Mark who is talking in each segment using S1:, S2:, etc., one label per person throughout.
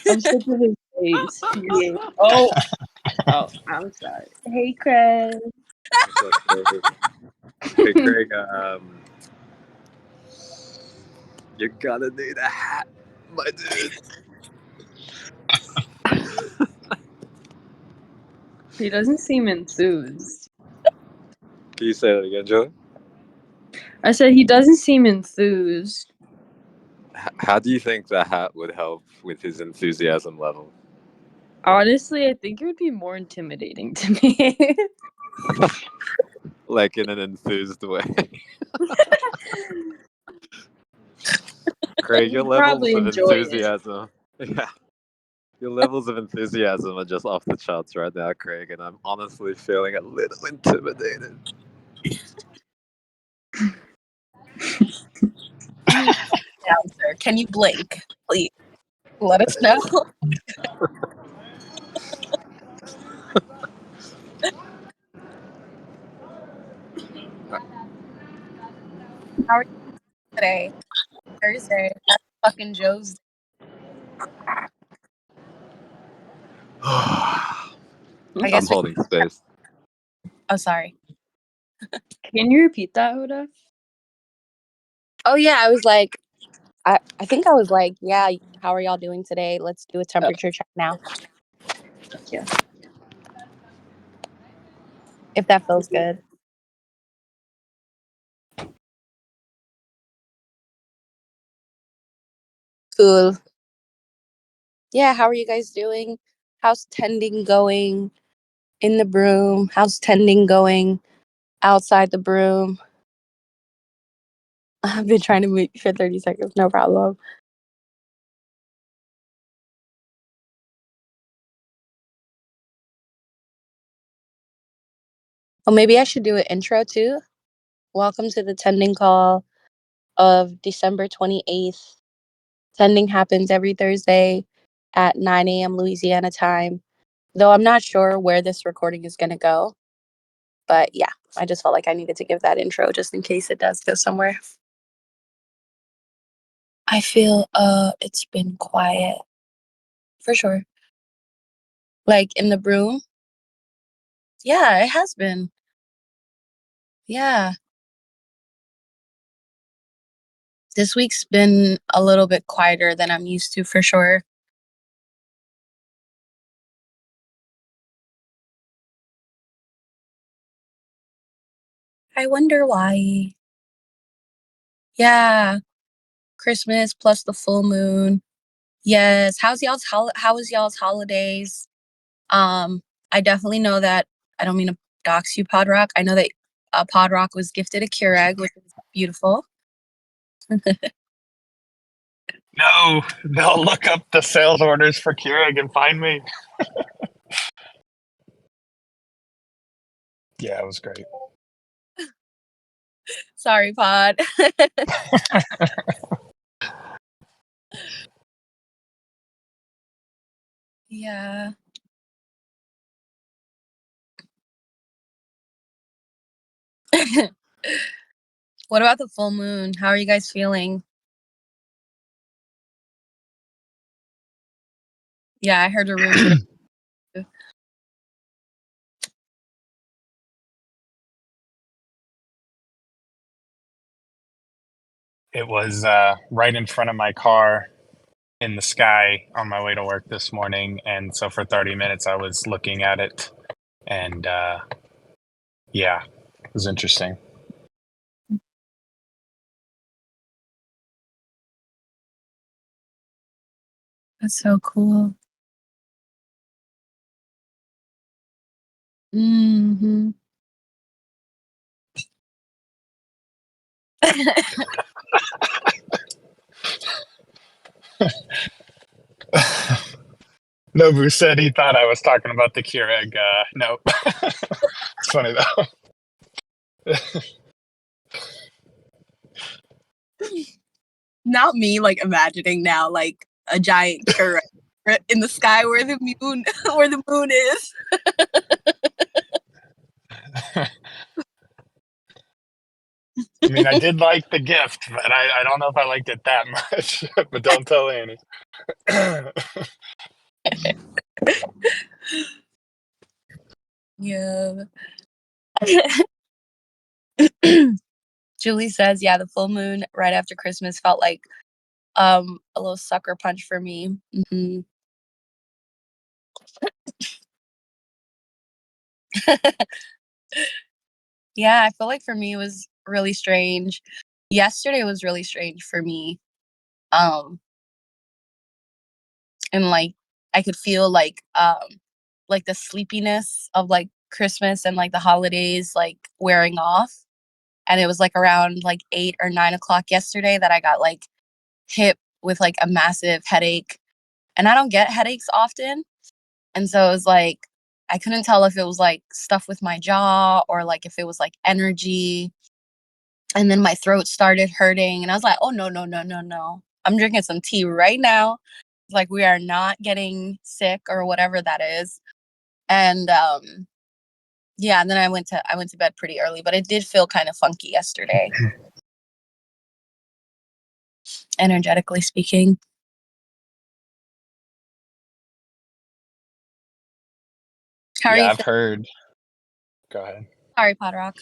S1: I'm sick of his face. Yeah. Oh, I'm sorry. Hey, Craig.
S2: Hey, Craig, you're gonna need a hat, my dude.
S1: He doesn't seem enthused.
S2: Can you say that again, Joey?
S1: I said he doesn't seem enthused.
S2: How do you think the hat would help with his enthusiasm level?
S1: Honestly, I think it would be more intimidating to me.
S2: Like in an enthused way. Craig, your
S1: He'd
S2: levels
S1: probably
S2: of
S1: enjoy it.
S2: enthusiasm. Yeah. Your levels of enthusiasm are just off the charts right now, Craig, and I'm honestly feeling a little intimidated.
S3: Down, sir. Can you blink, please? Let us know. How are you today? Thursday. That's fucking Joe's. I
S2: I'm
S3: guess.
S2: holding space.
S3: Oh, sorry.
S1: Can you repeat that, Hoda?
S3: Oh yeah, I was like, I think I was like, yeah. How are y'all doing today? Let's do a temperature check now.
S1: Yeah.
S3: If that feels good. Cool. Yeah, how are you guys doing? How's tending going in the broom? How's tending going outside the broom? I've been trying to mute for 30 seconds, no problem. Well, maybe I should do an intro too. Welcome to the tending call of December 28th. Tending happens every Thursday at 9 a.m. Louisiana time. Though I'm not sure where this recording is going to go. But yeah, I just felt like I needed to give that intro just in case it does go somewhere. I feel it's been quiet. For sure. Like in the broom. Yeah, it has been. Yeah. This week's been a little bit quieter than I'm used to, for sure. I wonder why. Yeah. Christmas plus the full moon. Yes. How was y'all's holidays? I definitely know that I don't mean to dox you, Podrock. I know that Podrock was gifted a Keurig, which is beautiful.
S4: No, they'll look up the sales orders for Keurig and find me. Yeah, it was great.
S3: Sorry, Pod. Yeah. What about the full moon? How are you guys feeling? Yeah, I heard a rumor.
S4: It was right in front of my car in the sky on my way to work this morning. And so for 30 minutes, I was looking at it. And yeah, it was interesting.
S3: That's so cool. Mm-hmm.
S4: Nobu said he thought I was talking about the Keurig. Nope. It's funny though.
S3: Not me, like imagining now, like a giant Keurig in the sky where the moon is.
S4: I mean, I did like the gift, but I don't know if I liked it that much. But don't tell Annie.
S3: Julie says, yeah, the full moon right after Christmas felt like a little sucker punch for me. Mm-hmm. Yeah, I feel like for me it was really strange. Yesterday was really strange for me. And like I could feel like the sleepiness of like Christmas and like the holidays like wearing off. And it was like around like 8 or 9 o'clock yesterday that I got like hit with like a massive headache. And I don't get headaches often. And so it was like I couldn't tell if it was like stuff with my jaw or like if it was like energy. And then my throat started hurting. And I was like, oh, no, no, no, no, no. I'm drinking some tea right now. Like, we are not getting sick or whatever that is. And yeah, and then I went to bed pretty early, but it did feel kind of funky yesterday, energetically speaking. How are
S4: Yeah,
S3: you
S4: I've
S3: feeling?
S4: heard. Go ahead.
S3: Sorry, Podrock.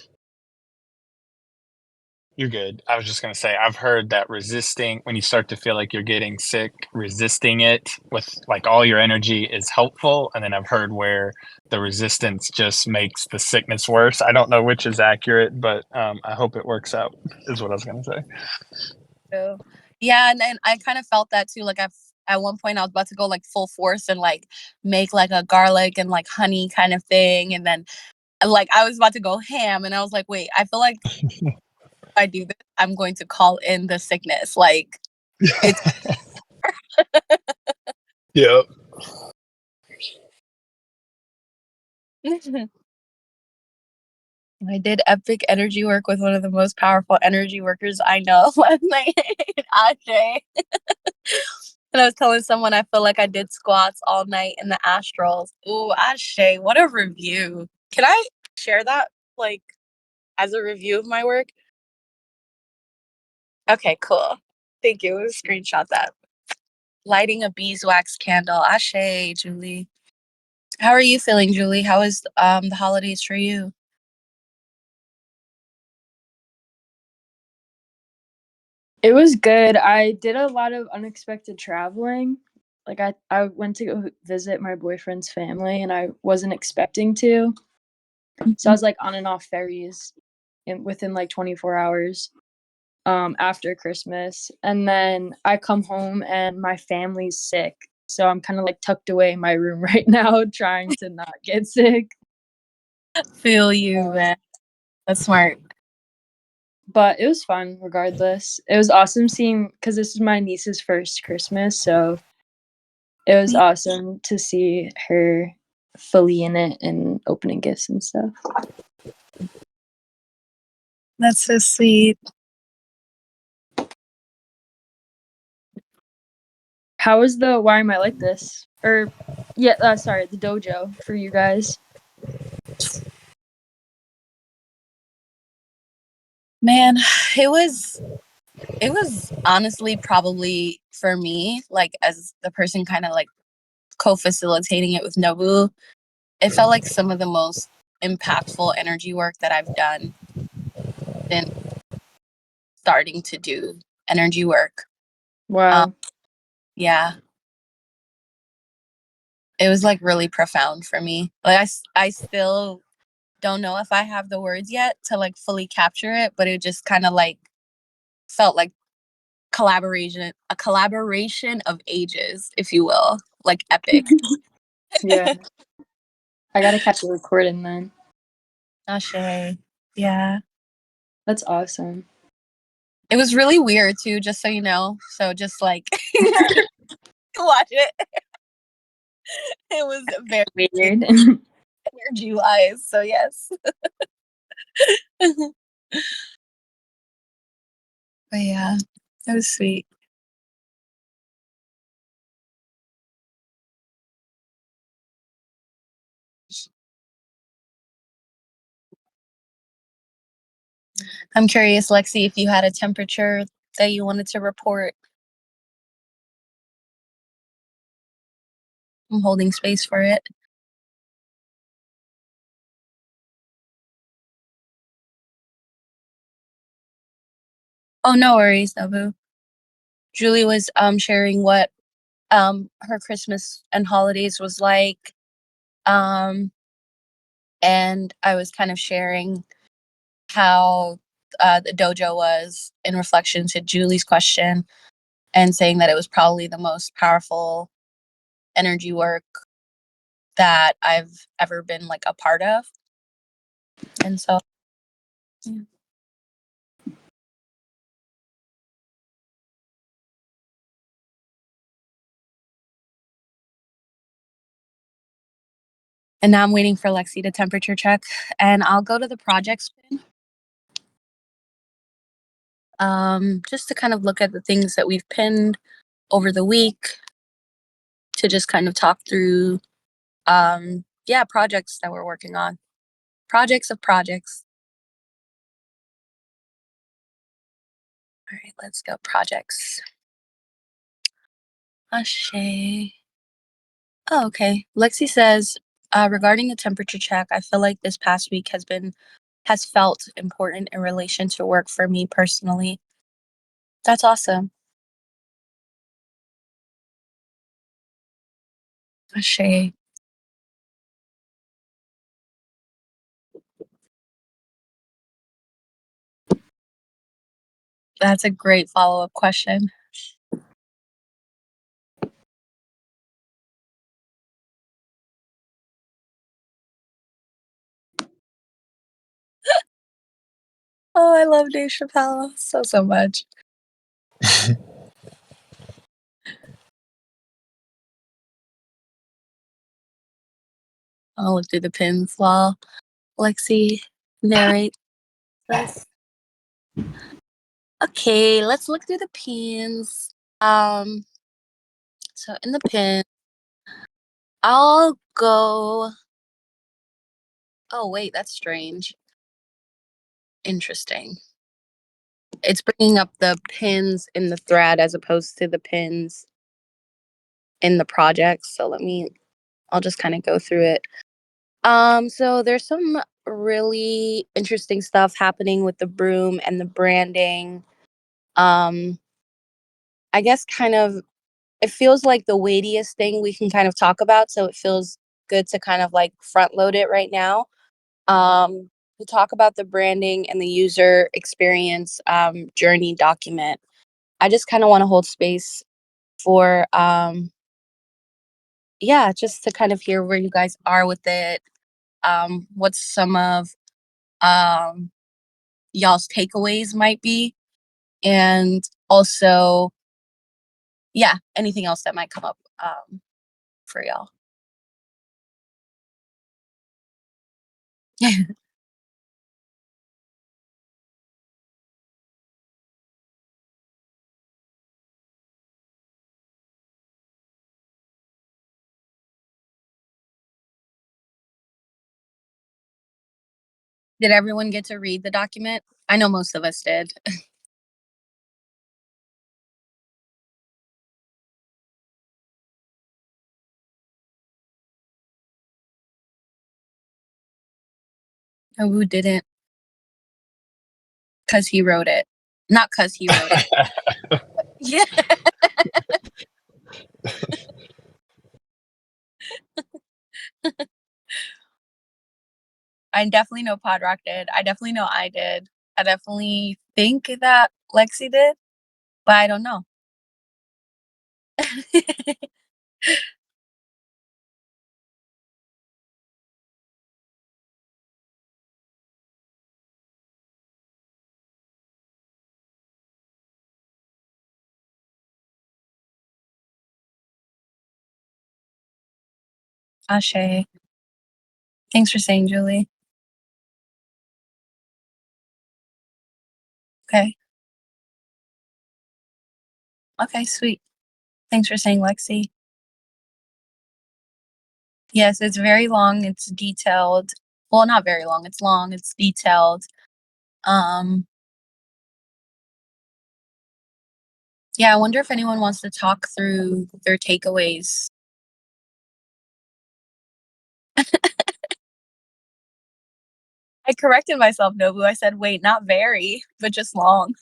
S4: You're good. I was just going to say, I've heard that resisting, when you start to feel like you're getting sick, resisting it with like all your energy is helpful. And then I've heard where the resistance just makes the sickness worse. I don't know which is accurate, but I hope it works out, is what I was going to say.
S3: So, yeah, and then I kind of felt that too. Like at one point I was about to go like full force and like make like a garlic and like honey kind of thing, and then like I was about to go ham, and I was like, wait, I feel like if I do this, I'm going to call in the sickness. Like it's
S4: Yep.
S3: I did epic energy work with one of the most powerful energy workers I know last night, Ashe. And I was telling someone I feel like I did squats all night in the astrals. Ooh, Ashe, what a review. Can I share that like as a review of my work? Okay, cool. Thank you. We'll screenshot that. Lighting a beeswax candle. Ashe, Julie. How are you feeling, Julie? How is the holidays for you?
S1: It was good. I did a lot of unexpected traveling. Like I went to go visit my boyfriend's family and I wasn't expecting to. So I was like on and off ferries within like 24 hours after Christmas. And then I come home and my family's sick. So I'm kind of like tucked away in my room right now trying to not get sick.
S3: Feel you, man. That's smart.
S1: But it was fun regardless. It was awesome seeing because this is my niece's first Christmas, so it was awesome to see her fully in it and opening gifts and stuff.
S3: That's so sweet.
S1: How was the Why Am I Like This? Or yeah, sorry, the dojo for you guys.
S3: Man, it was honestly probably for me, like as the person kind of like co-facilitating it with Nobu, it felt like some of the most impactful energy work that I've done since starting to do energy work.
S1: Wow.
S3: Yeah, it was like really profound for me. Like I still don't know if I have the words yet to like fully capture it, but it just kind of like felt like a collaboration of ages, if you will, like epic.
S1: Yeah. I gotta catch a recording then.
S3: Ashe. Yeah.
S1: That's awesome.
S3: It was really weird too, just so you know. So just like watch it. It was very
S1: Weird.
S3: energy wise. So yes. But yeah, it was sweet. I'm curious, Lexi, if you had a temperature that you wanted to report. I'm holding space for it. Oh, no worries, Nobu. Julie was sharing what her Christmas and holidays was like. And I was kind of sharing how the dojo was in reflection to Julie's question, and saying that it was probably the most powerful energy work that I've ever been like a part of. And so, yeah. And now I'm waiting for Lexi to temperature check, and I'll go to the project spin. Just to kind of look at the things that we've pinned over the week, to just kind of talk through, projects that we're working on. Projects of projects. All right, let's go projects. Ashay. Oh, okay. Lexi says, regarding the temperature check, I feel like this past week has felt important in relation to work for me personally. That's awesome. Ashay. That's a great follow-up question. Oh, I love Dave Chappelle so much. I'll look through the pins while Lexi narrates this. Okay, let's look through the pins. So in the pin, I'll go. Oh wait, that's strange. Interesting. It's bringing up the pins in the thread as opposed to the pins in the project. So I'll just kind of go through it. So there's some really interesting stuff happening with the Broom and the branding. I guess kind of it feels like the weightiest thing we can kind of talk about. So it feels good to kind of like front load it right now. To talk about the branding and the user experience journey document. I just kind of want to hold space for just to kind of hear where you guys are with it. What some of y'all's takeaways might be, and also anything else that might come up for y'all. Did everyone get to read the document? I know most of us did. And who didn't? Because he wrote it. Not because he wrote it. Yeah. I definitely know Podrock did. I definitely know I did. I definitely think that Lexi did, but I don't know. Ashe. Thanks for saying, Julie. Okay. Okay, sweet. Thanks for saying, Lexi. Yes, it's very long. It's detailed. Well, not very long. It's long. It's detailed. Yeah, I wonder if anyone wants to talk through their takeaways. I corrected myself, Nobu. I said, wait, not very, but just long.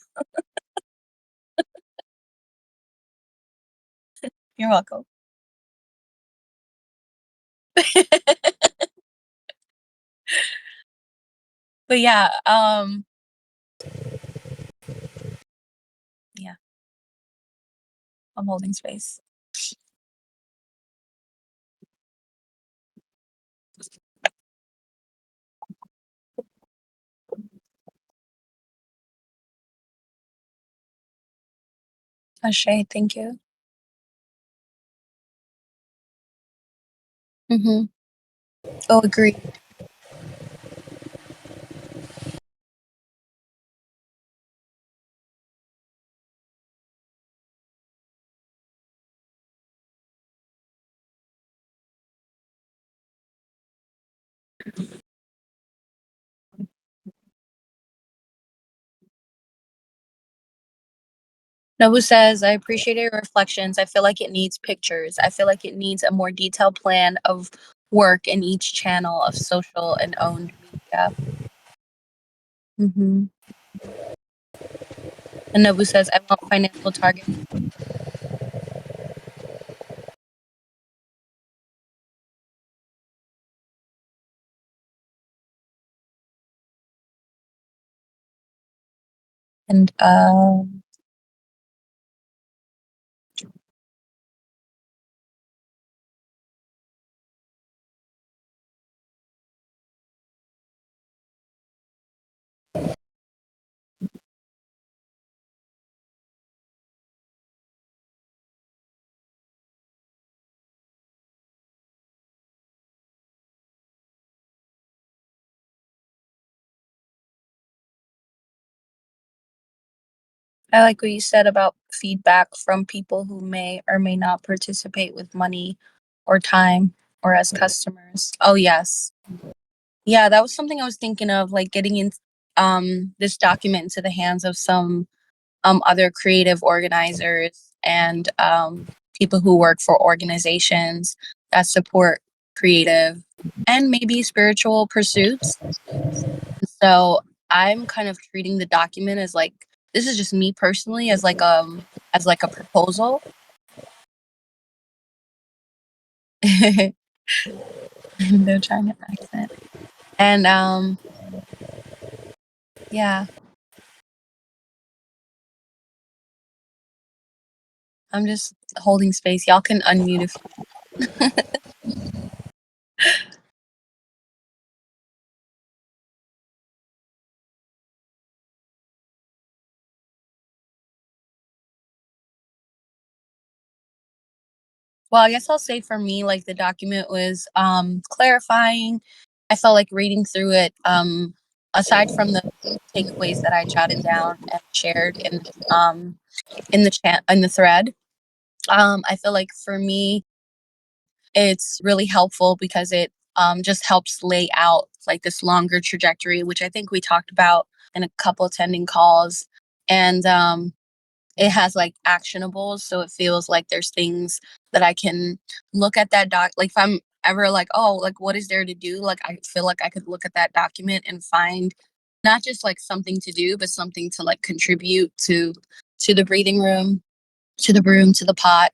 S3: You're welcome. But yeah, yeah, I'm holding space. Ashay, thank you. Mm-hmm. Oh, agree. Nobu says, I appreciate your reflections. I feel like it needs pictures. I feel like it needs a more detailed plan of work in each channel of social and owned media. Mm-hmm. And Nobu says, I want financial targets. And I like what you said about feedback from people who may or may not participate with money or time or as customers. Oh, yes. Yeah, that was something I was thinking of, like getting in this document into the hands of some other creative organizers and people who work for organizations that support creative and maybe spiritual pursuits. So I'm kind of treating the document as like, this is just me personally as like a proposal. They're trying to accent. And yeah. I'm just holding space. Y'all can unmute if well, I guess I'll say for me, like the document was clarifying. I felt like reading through it, aside from the takeaways that I jotted down and shared in the chat in the thread. I feel like for me, it's really helpful because it just helps lay out like this longer trajectory, which I think we talked about in a couple attending calls. And it has like actionables, so it feels like there's things that I can look at that doc. Like if I'm ever like, oh, like what is there to do? Like I feel like I could look at that document and find not just like something to do, but something to like contribute to the breathing room, to the broom, to the pot.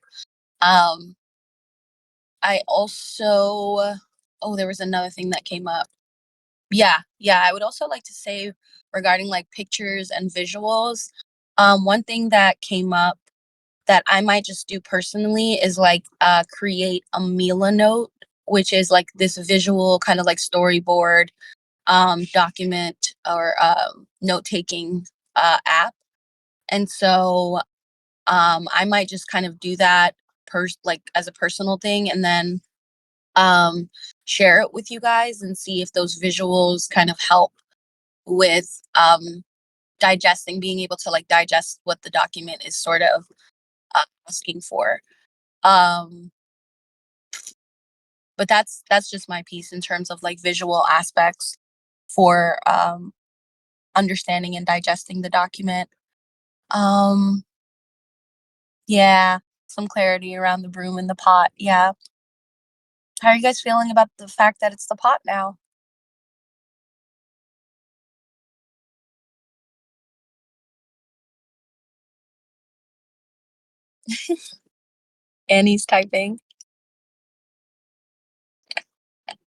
S3: I also, oh, there was another thing that came up. Yeah, I would also like to say regarding like pictures and visuals. One thing that came up that I might just do personally is like create a Mila note, which is like this visual kind of like storyboard document or note taking app. And so I might just kind of do that like as a personal thing, and then share it with you guys and see if those visuals kind of help with digesting, being able to like digest what the document is sort of asking for. But that's just my piece in terms of like visual aspects for understanding and digesting the document. Yeah, some clarity around the broom and the pot. Yeah. How are you guys feeling about the fact that it's the pot now? Annie's typing.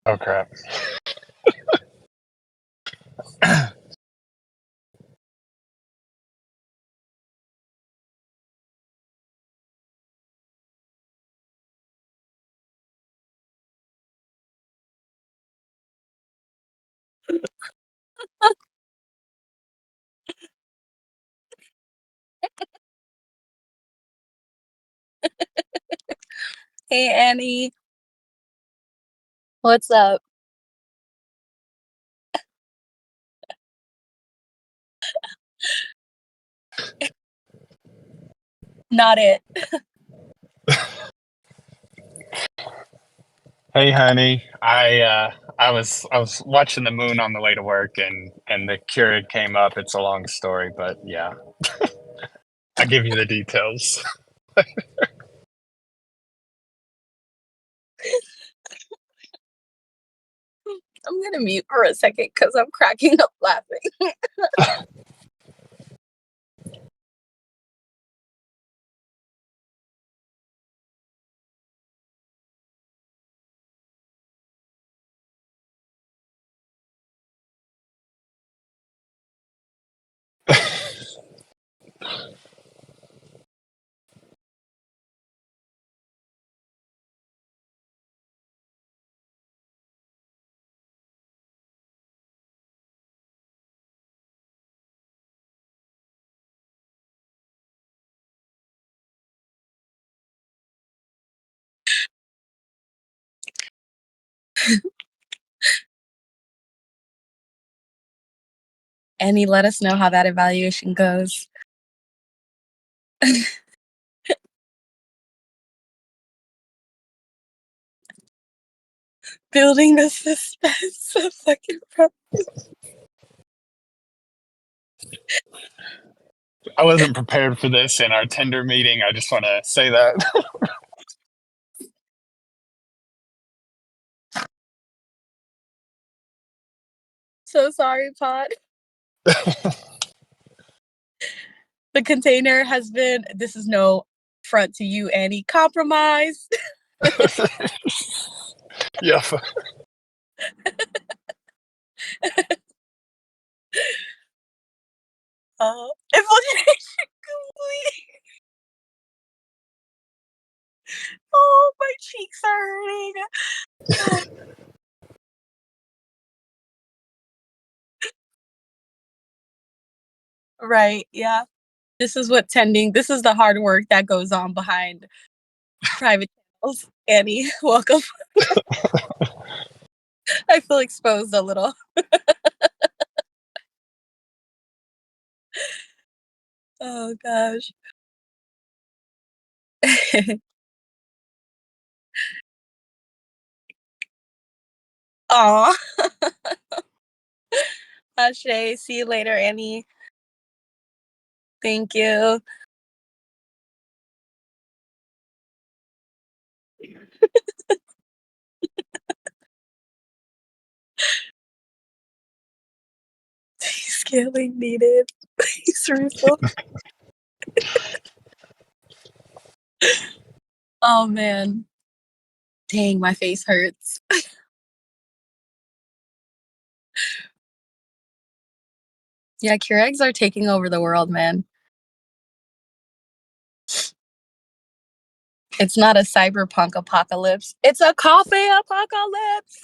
S4: Oh crap.
S3: Hey, Annie. What's up? Not it.
S4: Hey, honey. I was watching the moon on the way to work, and the Keurig came up. It's a long story, but yeah, I'll give you the details.
S3: I'm gonna mute for a second because I'm cracking up laughing. Annie, let us know how that evaluation goes. Building the suspense of fucking
S4: I wasn't prepared for this in our tender meeting. I just want to say that.
S3: So sorry, Pod. The container has been, this is no front to you, Annie, compromised.
S4: Yeah.
S3: Infiltration complete. Oh, my cheeks are hurting. Right, yeah. This is what this is the hard work that goes on behind private channels. Annie, welcome. I feel exposed a little. Oh, gosh. Aw. Ashe, see you later, Annie. Thank you. Scaling needed. Please refill. Oh, man. Dang, my face hurts. Yeah, Keurigs are taking over the world, man. It's not a cyberpunk apocalypse. It's a coffee apocalypse.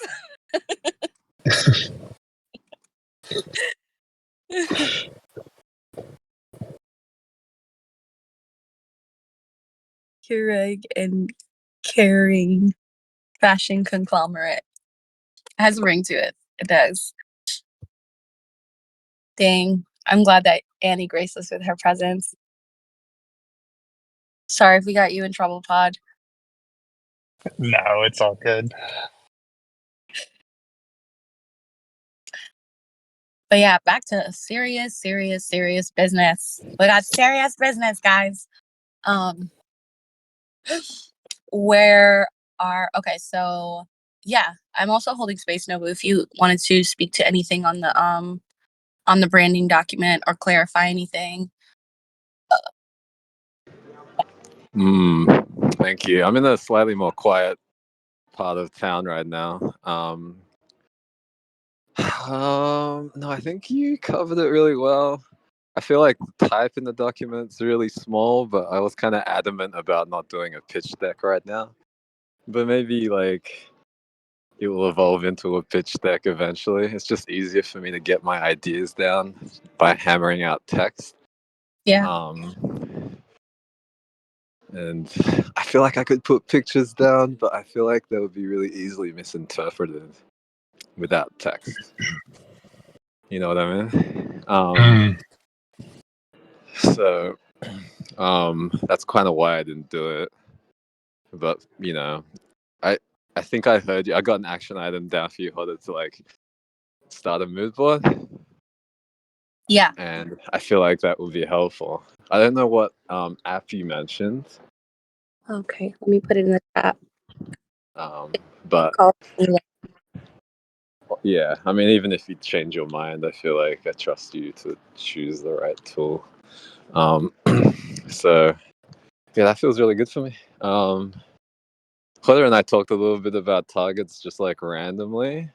S3: Keurig and caring fashion conglomerate. It has a ring to it. It does. Dang. I'm glad that Annie graced us with her presence. Sorry if we got you in trouble, Pod.
S4: No, it's all good.
S3: But yeah, back to serious business. We got serious business, guys. So yeah, I'm also holding space, Nobu, if you wanted to speak to anything on the branding document or clarify anything.
S2: Thank you. I'm in a slightly more quiet part of town right now. No, I think you covered it really well. I feel like the type in the document's really small, but I was kind of adamant about not doing a pitch deck right now. But maybe like it will evolve into a pitch deck eventually. It's just easier for me to get my ideas down by hammering out text.
S3: Yeah.
S2: And I feel like I could put pictures down, but I feel like they would be really easily misinterpreted without text. You know what I mean? So that's kind of why I didn't do it. But I think I heard you. I got an action item down for you, Hoda, to like start a mood board.
S3: Yeah.
S2: And I feel like that would be helpful. I don't know what app you mentioned.
S3: Okay, let me put it in the chat.
S2: But
S3: Call-
S2: yeah, I mean, even if you change your mind, I feel like I trust you to choose the right tool. So yeah, that feels really good for me. Hoda and I talked a little bit about targets just like randomly.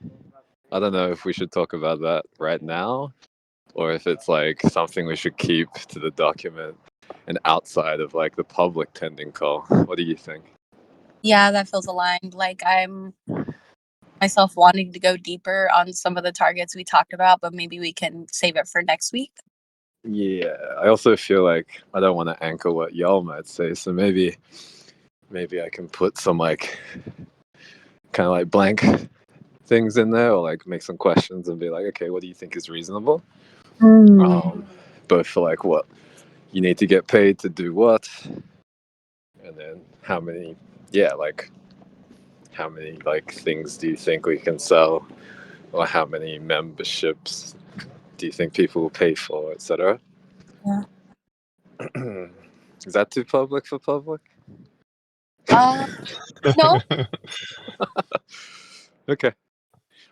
S2: I don't know if we should talk about that right now, or if it's like something we should keep to the document and outside of like the public tending call. What do you think?
S3: Yeah, that feels aligned. Like I'm myself wanting to go deeper on some of the targets we talked about, but maybe we can save it for next week.
S2: Yeah, I also feel like I don't want to anchor what y'all might say, so maybe I can put some like kind of like blank things in there, or like make some questions and be like, okay, what do you think is reasonable? Both for like what you need to get paid to do what, and then how many like things do you think we can sell, or how many memberships do you think people will pay for, etc.
S3: Yeah.
S2: Is that too public for public?
S3: No.
S2: Okay.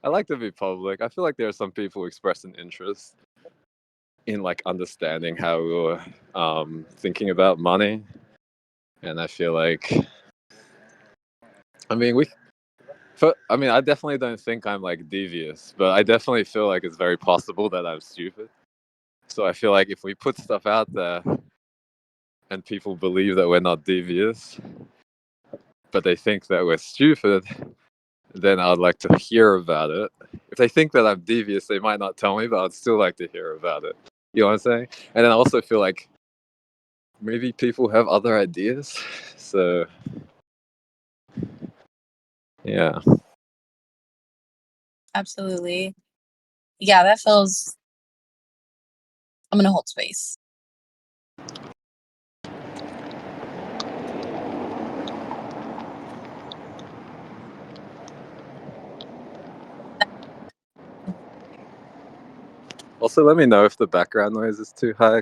S2: I like to be public. I feel like there are some people who express an interest in like understanding how we were thinking about money, and I feel like, I mean, I definitely don't think I'm like devious, but I definitely feel like it's very possible that I'm stupid. So I feel like if we put stuff out there and people believe that we're not devious, but they think that we're stupid, then I'd like to hear about it. If they think that I'm devious, they might not tell me, but I'd still like to hear about it. You know what I'm saying? And then I also feel like maybe people have other ideas. So, yeah.
S3: Absolutely. Yeah, that feels. I'm gonna hold space.
S2: Also, let me know if the background noise is too high.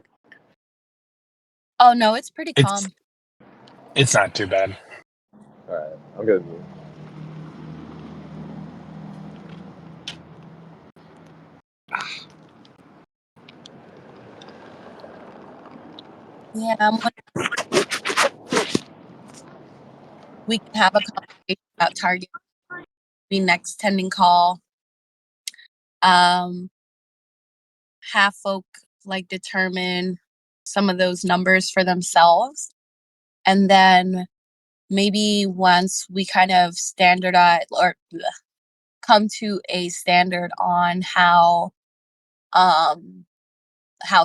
S3: Oh no, it's pretty calm.
S4: It's not too bad.
S2: All right, I'm good.
S3: Yeah, we can have a conversation about target next tending call. Have folk like determine some of those numbers for themselves, and then maybe once we kind of standardize or come to a standard on how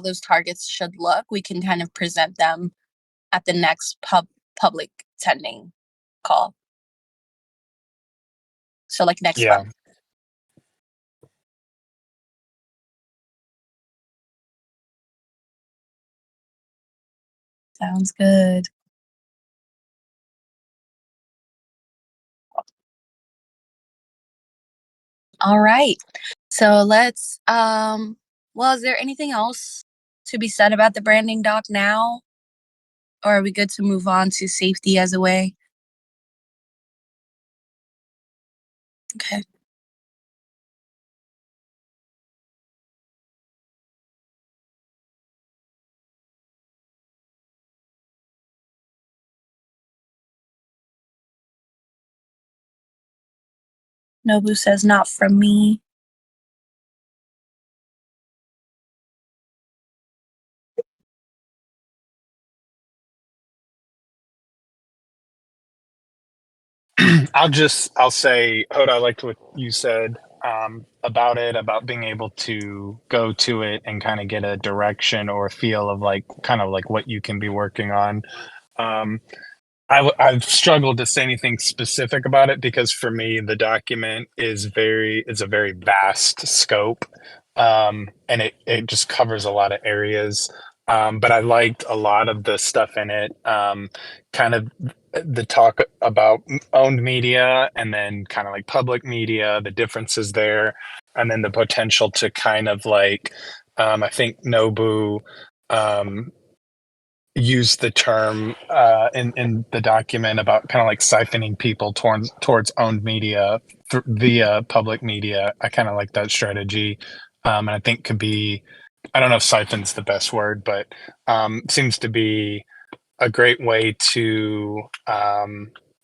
S3: those targets should look, we can kind of present them at the next public tending call. So like next
S4: Yeah.
S3: month. Sounds good. All right. So let's well, is there anything else to be said about the branding doc now? Or are we good to move on to safety as a way? Okay. Nobu says not from me.
S4: I'll say, Hoda, I liked what you said about it, about being able to go to it and kind of get a direction or a feel of like kind of like what you can be working on. Um, I've struggled to say anything specific about it because for me the document is a very vast scope, and it just covers a lot of areas. But I liked a lot of the stuff in it. Kind of the talk about owned media and then kind of like public media, the differences there, and then the potential to kind of like I think Nobu use the term in the document about kind of like siphoning people towards owned media via public media. I kind of like that strategy, and I think could be, I don't know if siphon's the best word, but seems to be a great way to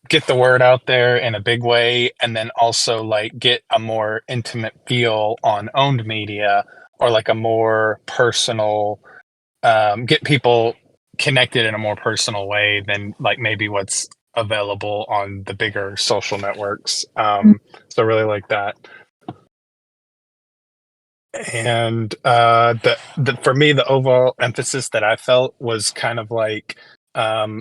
S4: get the word out there in a big way, and then also like get a more intimate feel on owned media, or like a more personal, get people connected in a more personal way than like maybe what's available on the bigger social networks. So I really like that. And the for me, the overall emphasis that I felt was kind of like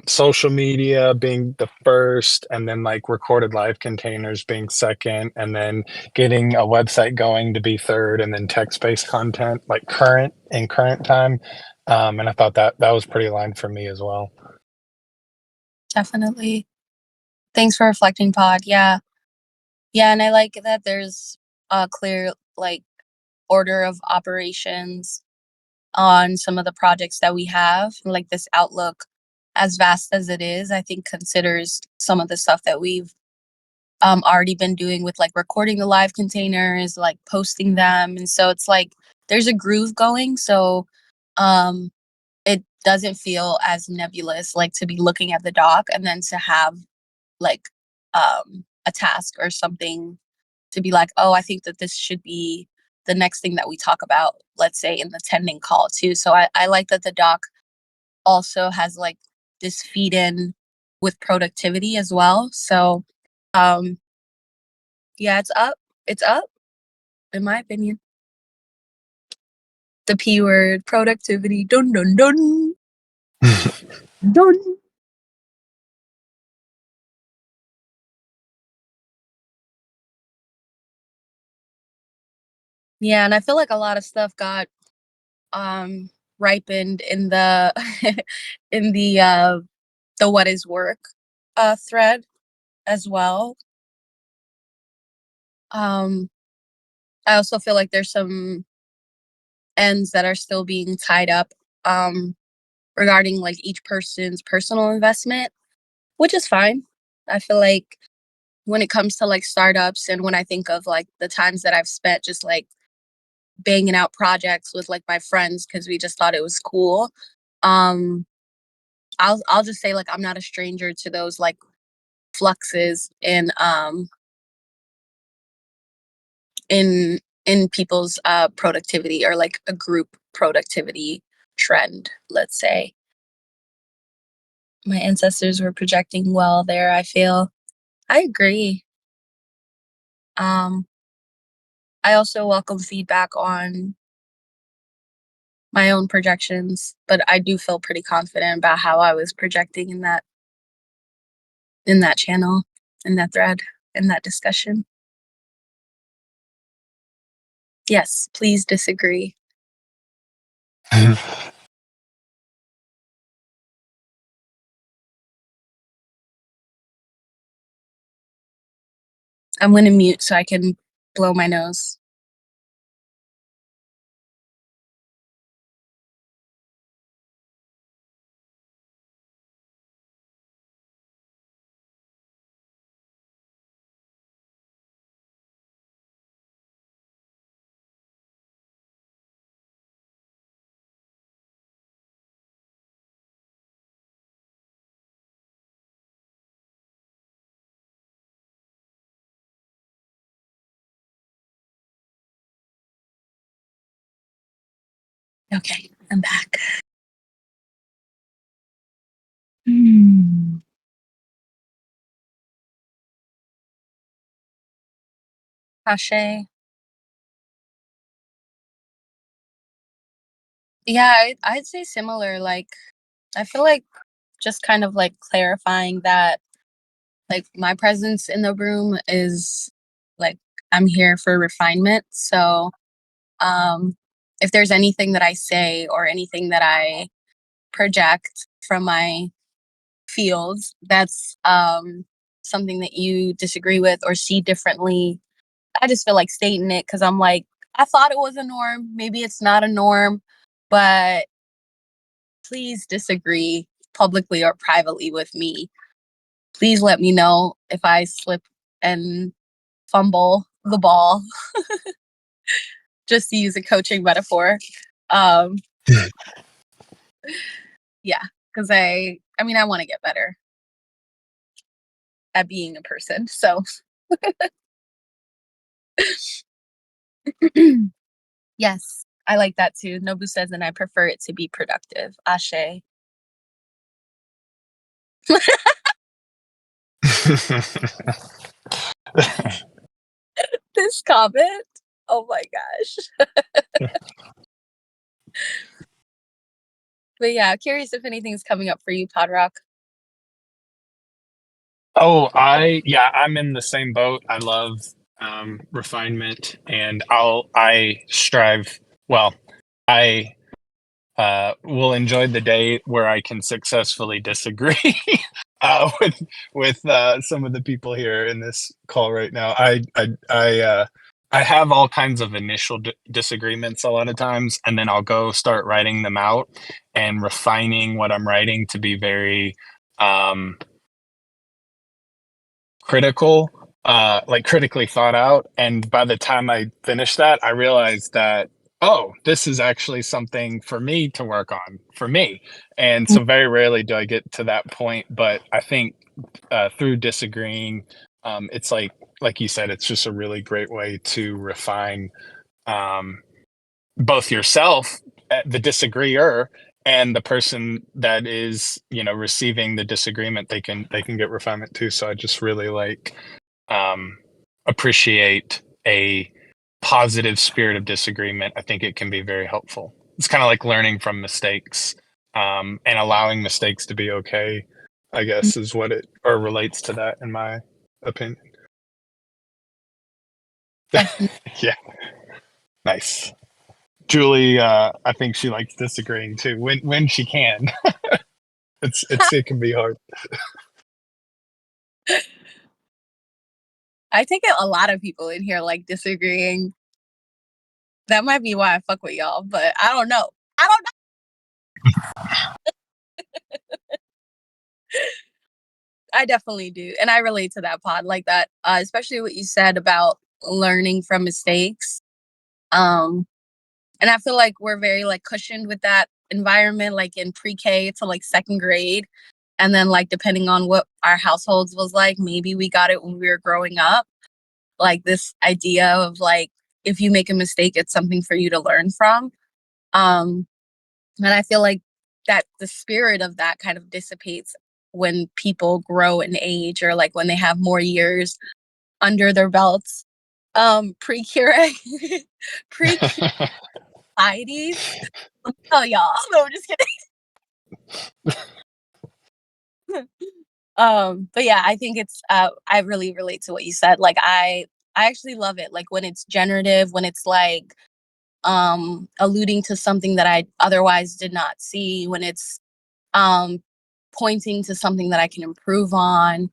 S4: social media being the first, and then like recorded live containers being second, and then getting a website going to be third, and then text-based content like current time. And I thought that that was pretty aligned for me as well.
S3: Definitely. Thanks for reflecting, Pod. Yeah. Yeah, and I like that there's a clear like order of operations on some of the projects that we have. Like this outlook, as vast as it is, I think considers some of the stuff that we've already been doing with like recording the live containers, like posting them. And so it's like there's a groove going. So um it doesn't feel as nebulous, like to be looking at the doc and then to have like a task or something to be like, oh, I think that this should be the next thing that we talk about, let's say in the tending call too. So I like that the doc also has like this feed in with productivity as well. So um yeah, it's up. It's up, in my opinion. The P word, productivity. Dun dun dun. Dun. Yeah, and I feel like a lot of stuff got ripened in the in the what is work thread as well. Um I also feel like there's some ends that are still being tied up um regarding like each person's personal investment, which is fine. I feel like when it comes to like startups, and when I think of like the times that I've spent just like banging out projects with like my friends because we just thought it was cool, um I'll just say like I'm not a stranger to those like fluxes in in people's productivity, or like a group productivity trend, let's say. My ancestors were projecting well there, I feel. I agree. um I also welcome feedback on my own projections, but I do feel pretty confident about how I was projecting in that channel, in that thread, in that discussion. Yes, please disagree. I'm gonna mute so I can blow my nose. Okay, I'm back. Ashe. Yeah, I'd say similar. Like, I feel like just kind of like clarifying that, like, my presence in the room is like, I'm here for refinement. So, if there's anything that I say or anything that I project from my fields that's something that you disagree with or see differently, I just feel like stating it because I'm like, I thought it was a norm. Maybe it's not a norm, but please disagree publicly or privately with me. Please let me know if I slip and fumble the ball, just to use a coaching metaphor. Um, yeah, because I mean, I want to get better at being a person. So, yes, I like that too. Nobu says, and I prefer it to be productive. Ashe. This comment. Oh my gosh. But yeah, curious if anything's coming up for you, Podrock.
S4: Oh, I'm in the same boat. I love refinement, and I strive. Well, I will enjoy the day where I can successfully disagree with some of the people here in this call right now. I have all kinds of initial disagreements a lot of times, and then I'll go start writing them out and refining what I'm writing to be very critical, like critically thought out. And by the time I finish that, I realized that, oh, this is actually something for me to work on for me. And so very rarely do I get to that point. But I think through disagreeing, it's like you said, it's just a really great way to refine um, both yourself, the disagreeer, and the person that is, receiving the disagreement. They can get refinement too. So I just really um, appreciate a positive spirit of disagreement. I think it can be very helpful. It's kind of like learning from mistakes, and allowing mistakes to be okay, I guess, is what it or relates to that in my opinion. Yeah, nice. Julie, I think she likes disagreeing too when she can. It can be hard.
S3: I think a lot of people in here like disagreeing. That might be why I fuck with y'all, but I don't know. I definitely do. And I relate to that, Pod, like that, especially what you said about learning from mistakes. And I feel like we're very like cushioned with that environment, like in pre-K to like second grade. And then like depending on what our households was like, maybe we got it when we were growing up. Like this idea of like, if you make a mistake, it's something for you to learn from. Um, and I feel like that the spirit of that kind of dissipates when people grow in age or like when they have more years under their belts. Pre-cure pre-cure societies. Oh y'all. No, I'm just kidding. But yeah, I think it's I really relate to what you said. Like I actually love it. Like when it's generative, when it's like alluding to something that I otherwise did not see, when it's um pointing to something that I can improve on,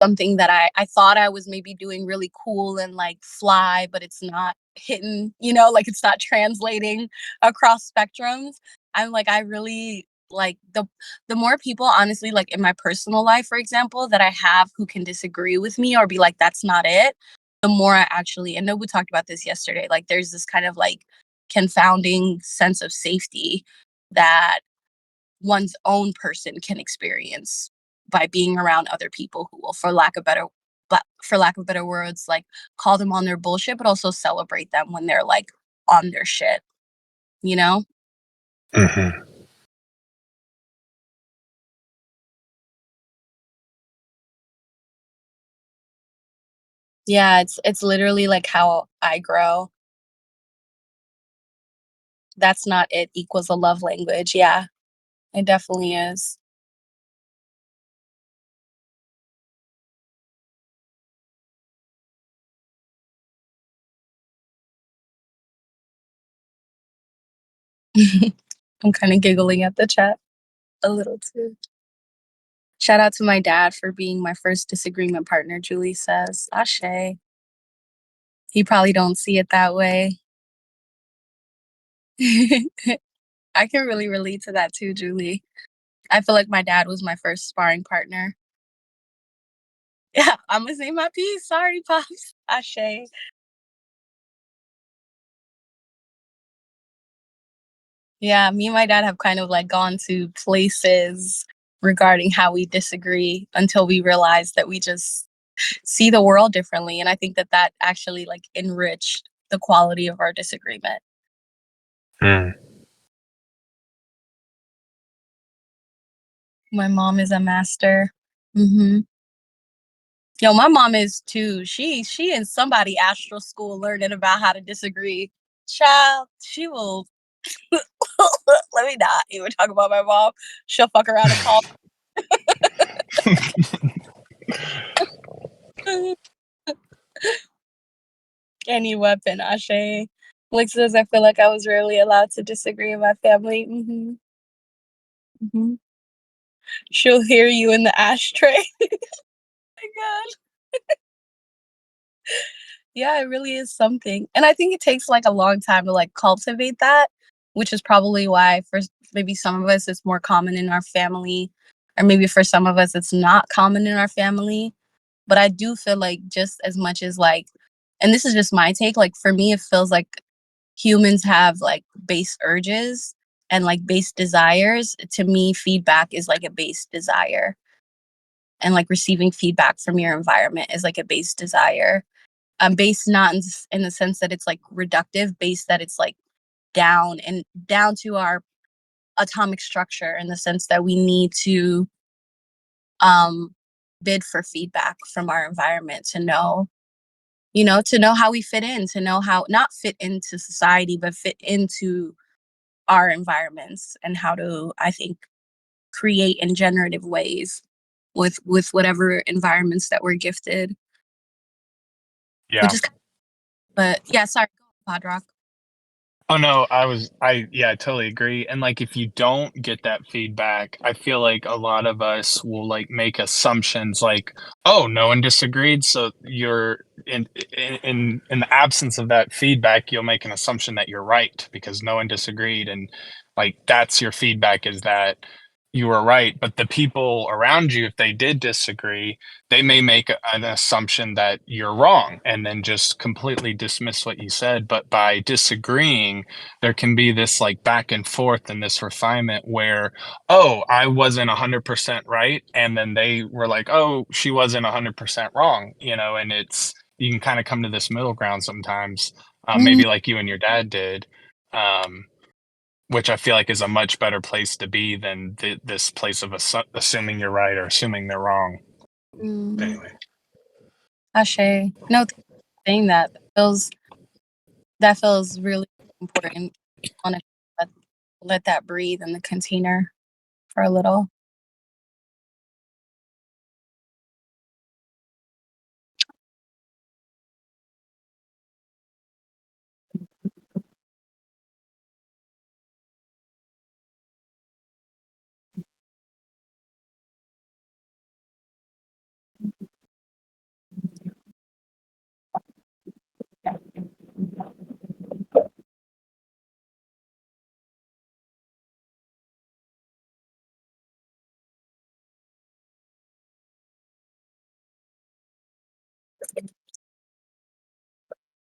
S3: something that I thought I was maybe doing really cool and like fly, but it's not hitting, like it's not translating across spectrums. I'm like, I really like the more people, honestly, like in my personal life, for example, that I have who can disagree with me or be like, that's not it, the more I actually, and Nobu talked about this yesterday, like there's this kind of like confounding sense of safety that one's own person can experience by being around other people who will, for lack of better words, like call them on their bullshit, but also celebrate them when they're like on their shit, you know?
S4: Mm-hmm.
S3: Yeah, it's literally like how I grow. That's not it equals a love language. Yeah, it definitely is. I'm kind of giggling at the chat a little too. Shout out to my dad for being my first disagreement partner, Julie says. Ashe. He probably don't see it that way. I can really relate to that too, Julie. I feel like my dad was my first sparring partner. Yeah, I'm gonna say my piece. Sorry, Pops. Ashe. Yeah, me and my dad have kind of like gone to places regarding how we disagree until we realize that we just see the world differently. And I think that that actually like enriched the quality of our disagreement.
S4: Mm.
S3: My mom is a master. Mm-hmm. Yo, my mom is too. She in somebody astral school learning about how to disagree. Child, she will. Let me not even talk about my mom. She'll fuck around and call any weapon. Ashe. Like says, I feel like I was rarely allowed to disagree in my family. Mm-hmm. Mm-hmm. She'll hear you in the ashtray. My God. Yeah, it really is something. And I think it takes like a long time to like cultivate that, which is probably why for maybe some of us it's more common in our family, or maybe for some of us it's not common in our family. But I do feel like just as much as like, and this is just my take, like for me, it feels like humans have like base urges and like base desires. To me, feedback is like a base desire. And like receiving feedback from your environment is like a base desire. Based not in the sense that it's like reductive, based that it's like down and down to our atomic structure in the sense that we need to um bid for feedback from our environment to know, you know, to know how we fit in, to know how not fit into society but fit into our environments, and how to, I think, create in generative ways with whatever environments that we're gifted,
S4: Yeah.
S3: which is, but yeah, sorry, Podrock.
S4: Oh no, I totally agree. And like if you don't get that feedback, I feel like a lot of us will like make assumptions like, oh, no one disagreed, so you're in the absence of that feedback, you'll make an assumption that you're right because no one disagreed, and like that's your feedback, is that you were right. But the people around you, if they did disagree, they may make an assumption that you're wrong and then just completely dismiss what you said. But by disagreeing, there can be this like back and forth and this refinement where, oh, I wasn't 100% right. And then they were like, oh, she wasn't 100% wrong, you know, and it's, you can kind of come to this middle ground sometimes,
S3: Mm,
S4: maybe like you and your dad did. Which I feel like is a much better place to be than this place of assuming you're right or assuming they're wrong. Anyway.
S3: Ashe. No, saying that feels really important. I want to let that breathe in the container for a little.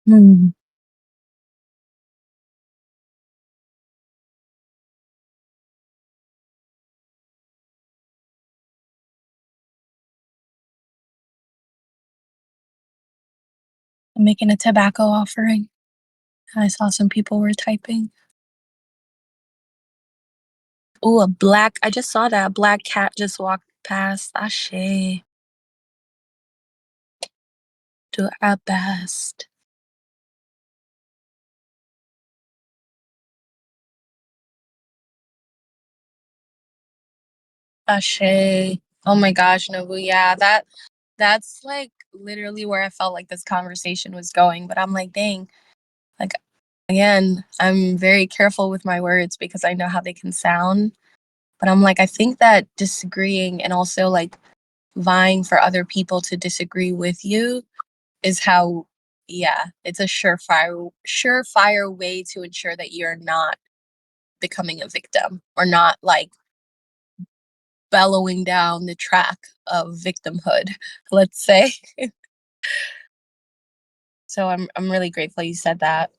S3: Hmm. I'm making a tobacco offering. I saw some people were typing. Oh, I just saw that. A black cat just walked past. Ashe. Do our best. Ashe. Oh my gosh, Nobu. Yeah, that's like literally where I felt like this conversation was going. But I'm like, dang, like again, I'm very careful with my words because I know how they can sound. But I'm like, I think that disagreeing and also like vying for other people to disagree with you is how, yeah, it's a surefire way to ensure that you're not becoming a victim or not like bellowing down the track of victimhood, let's say. So I'm really grateful you said that.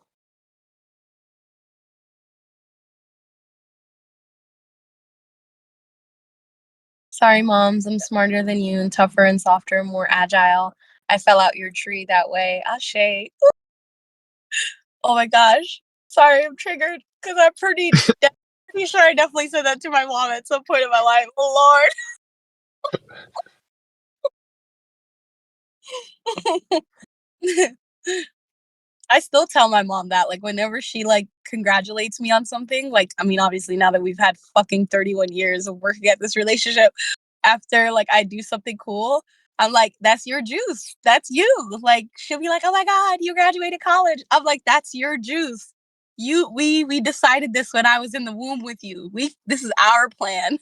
S3: Sorry, moms, I'm smarter than you and tougher and softer and more agile. I fell out your tree that way. Ashe. Oh my gosh. Sorry, I'm triggered because I'm pretty sure I definitely said that to my mom at some point in my life. Oh Lord. I still tell my mom that, like, whenever she, like, congratulates me on something, like, I mean, obviously, now that we've had fucking 31 years of working at this relationship, after, like, I do something cool, I'm like, "That's your juice. That's you." Like, she'll be like, "Oh my god, you graduated college." I'm like, "That's your juice. We decided this when I was in the womb with you. This is our plan."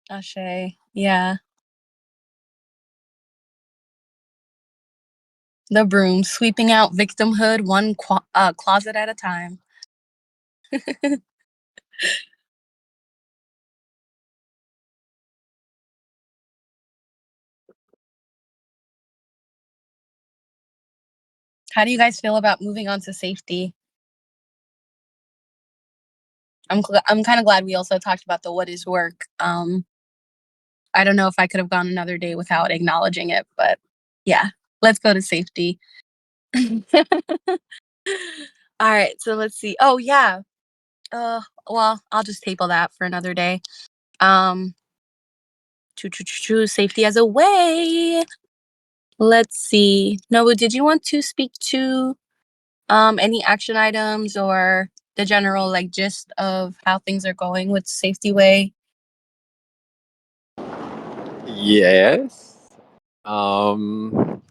S3: Ashe. Yeah. The broom, sweeping out victimhood one closet at a time. How do you guys feel about moving on to safety? I'm kind of glad we also talked about the what is work. I don't know if I could have gone another day without acknowledging it, but yeah, let's go to safety. All right, so let's see. Oh yeah. Well, I'll just table that for another day. Um, safety as a way. Let's see. Noah, did you want to speak to any action items or the general like gist of how things are going with safety way?
S2: Yes. Um,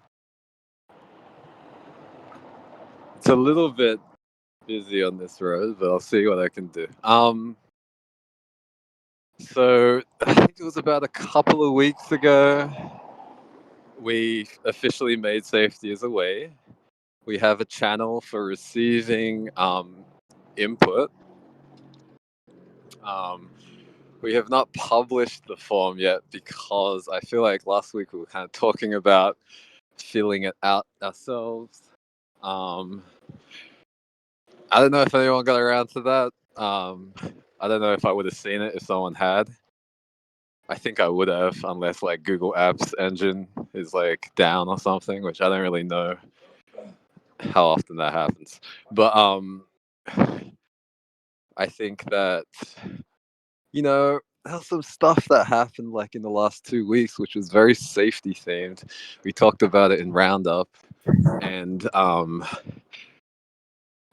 S2: it's a little bit busy on this road, but I'll see what I can do. So I think it was about a couple of weeks ago we officially made safety as a way. We have a channel for receiving input. Um, we have not published the form yet because I feel like last week we were kind of talking about filling it out ourselves. Um, I don't know if anyone got around to that. I don't know if I would have seen it if someone had. I think I would have, unless like Google Apps engine is like down or something, which I don't really know how often that happens. But I think that there's some stuff that happened like in the last 2 weeks, which was very safety themed. We talked about it in Roundup, and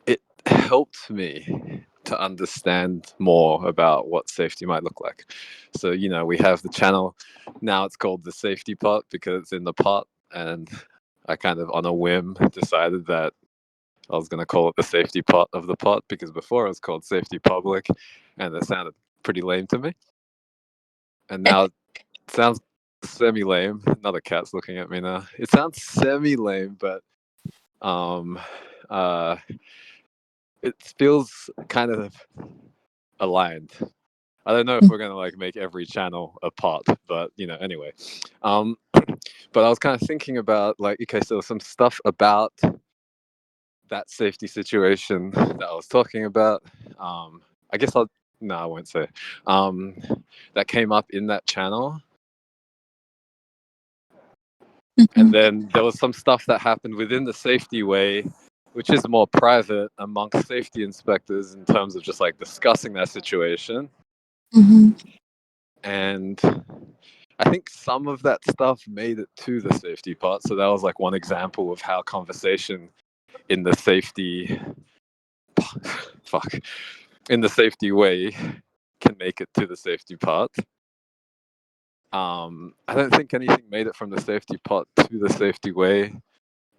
S2: it helped me to understand more about what safety might look like. So, we have the channel. Now it's called the safety pot because it's in the pot. And I kind of, on a whim, decided that I was going to call it the safety pot of the pot because before it was called safety public and it sounded pretty lame to me. And now it sounds semi lame. Another cat's looking at me now. It sounds semi lame, but uh, it feels kind of aligned. I don't know if we're gonna like make every channel a pot, but anyway. But I was kind of thinking about like, okay, so some stuff about that safety situation that I was talking about. I guess I won't say. That came up in that channel. And then there was some stuff that happened within the safety way, which is more private amongst safety inspectors in terms of just like discussing that situation. And I think some of that stuff made it to the safety part. So that was like one example of how conversation in the safety in the safety way can make it to the safety part. I don't think anything made it from the safety part to the safety way.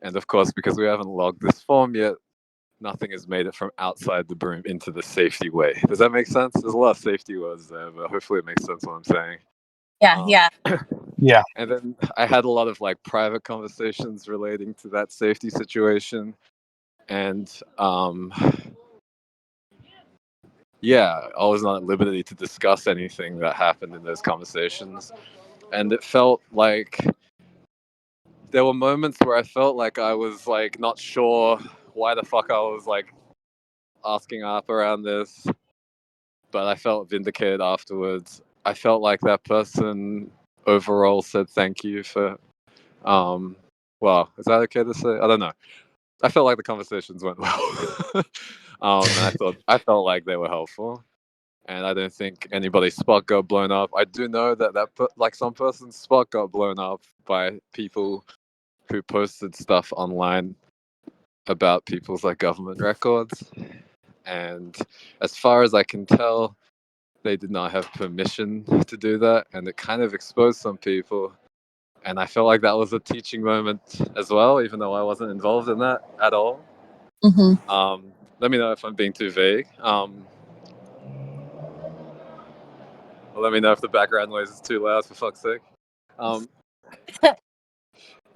S2: And of course, because we haven't logged this form yet, nothing has made it from outside the broom into the safety way. Does that make sense? There's a lot of safety words there, but hopefully it makes sense what I'm saying.
S3: Yeah.
S4: Yeah.
S2: And then I had a lot of like private conversations relating to that safety situation. And yeah, I was not at liberty to discuss anything that happened in those conversations. And it felt like there were moments where I felt like I was like not sure why the fuck I was like asking up around this, but I felt vindicated afterwards. I felt like that person overall said thank you for well, is that okay to say? I don't know. I felt like the conversations went well. And I felt like they were helpful. And I don't think anybody's spot got blown up. I do know that like some person's spot got blown up by people who posted stuff online about people's like government records. And as far as I can tell, they did not have permission to do that, and it kind of exposed some people. And I felt like that was a teaching moment as well, even though I wasn't involved in that at all. Let me know if I'm being too vague. Let me know if the background noise is too loud, for fuck's sake.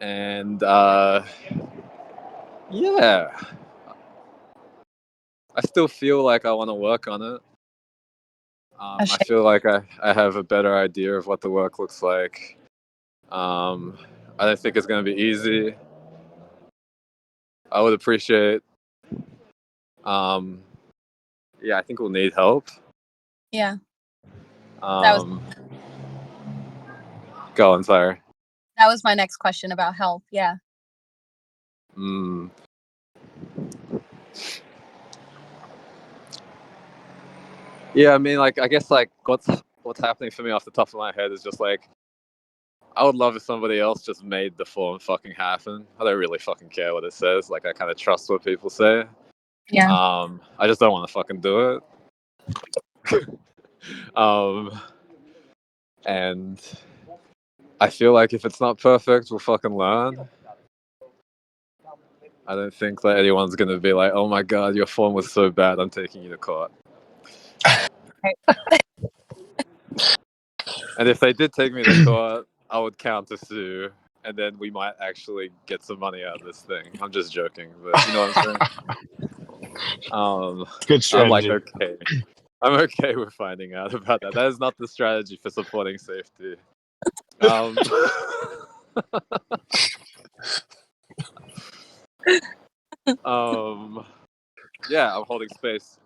S2: And yeah, I still feel like I want to work on it. I feel like I have a better idea of what the work looks like. I don't think it's going to be easy. I would appreciate. Yeah, I think we'll need help.
S3: Yeah.
S2: Go on, sorry.
S3: That was my next question about help. Yeah.
S2: Yeah, I mean, like, I guess, like, what's happening for me off the top of my head is just, like, I would love if somebody else just made the form fucking happen. I don't really fucking care what it says. Like, I kind of trust what people say.
S3: Yeah.
S2: I just don't want to fucking do it. And I feel like if it's not perfect, we'll fucking learn. I don't think that anyone's going to be like, oh my God, your form was so bad, I'm taking you to court. And if they did take me to court, I would counter sue, and then we might actually get some money out of this thing. I'm just joking, but you know what I'm saying?
S4: Good strategy.
S2: I'm like, okay. I'm okay with finding out about that. That is not the strategy for supporting safety. Yeah, I'm holding space.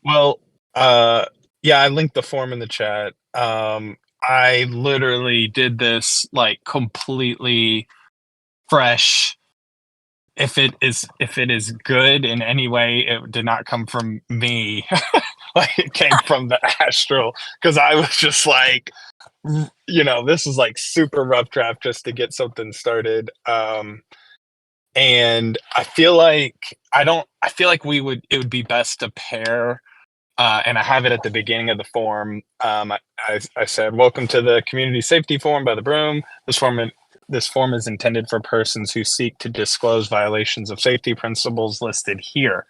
S4: Well, yeah, I linked the form in the chat. I literally did this like completely fresh. If it is good in any way, it did not come from me. Like it came from the astral, because I was just like, this is like super rough draft just to get something started. And I feel like it would be best to pair. And I have it at the beginning of the form. I said, "Welcome to the Community Safety Forum by the Broom. This form is intended for persons who seek to disclose violations of safety principles listed here."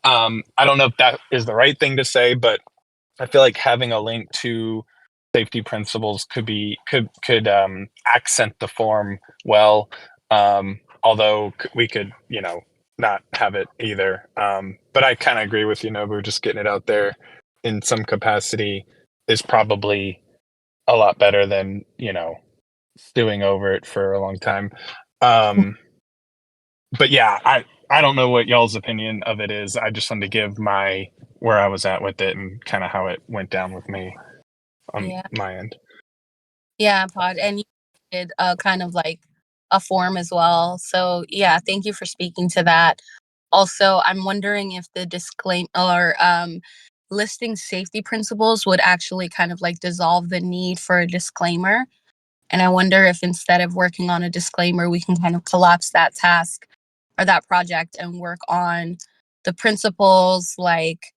S4: I don't know if that is the right thing to say, but I feel like having a link to safety principles could accent the form well. Although we could, not have it either. But I kind of agree with you, Nobu. Just getting it out there in some capacity is probably a lot better than, stewing over it for a long time. But yeah, I don't know what y'all's opinion of it is. I just wanted to give where I was at with it and kind of how it went down with me on my end.
S3: Yeah, Pod. And kind of like a form as well. So yeah, thank you for speaking to that. Also, I'm wondering if the disclaim or listing safety principles would actually kind of like dissolve the need for a disclaimer. And I wonder if instead of working on a disclaimer, we can kind of collapse that task or that project and work on the principles like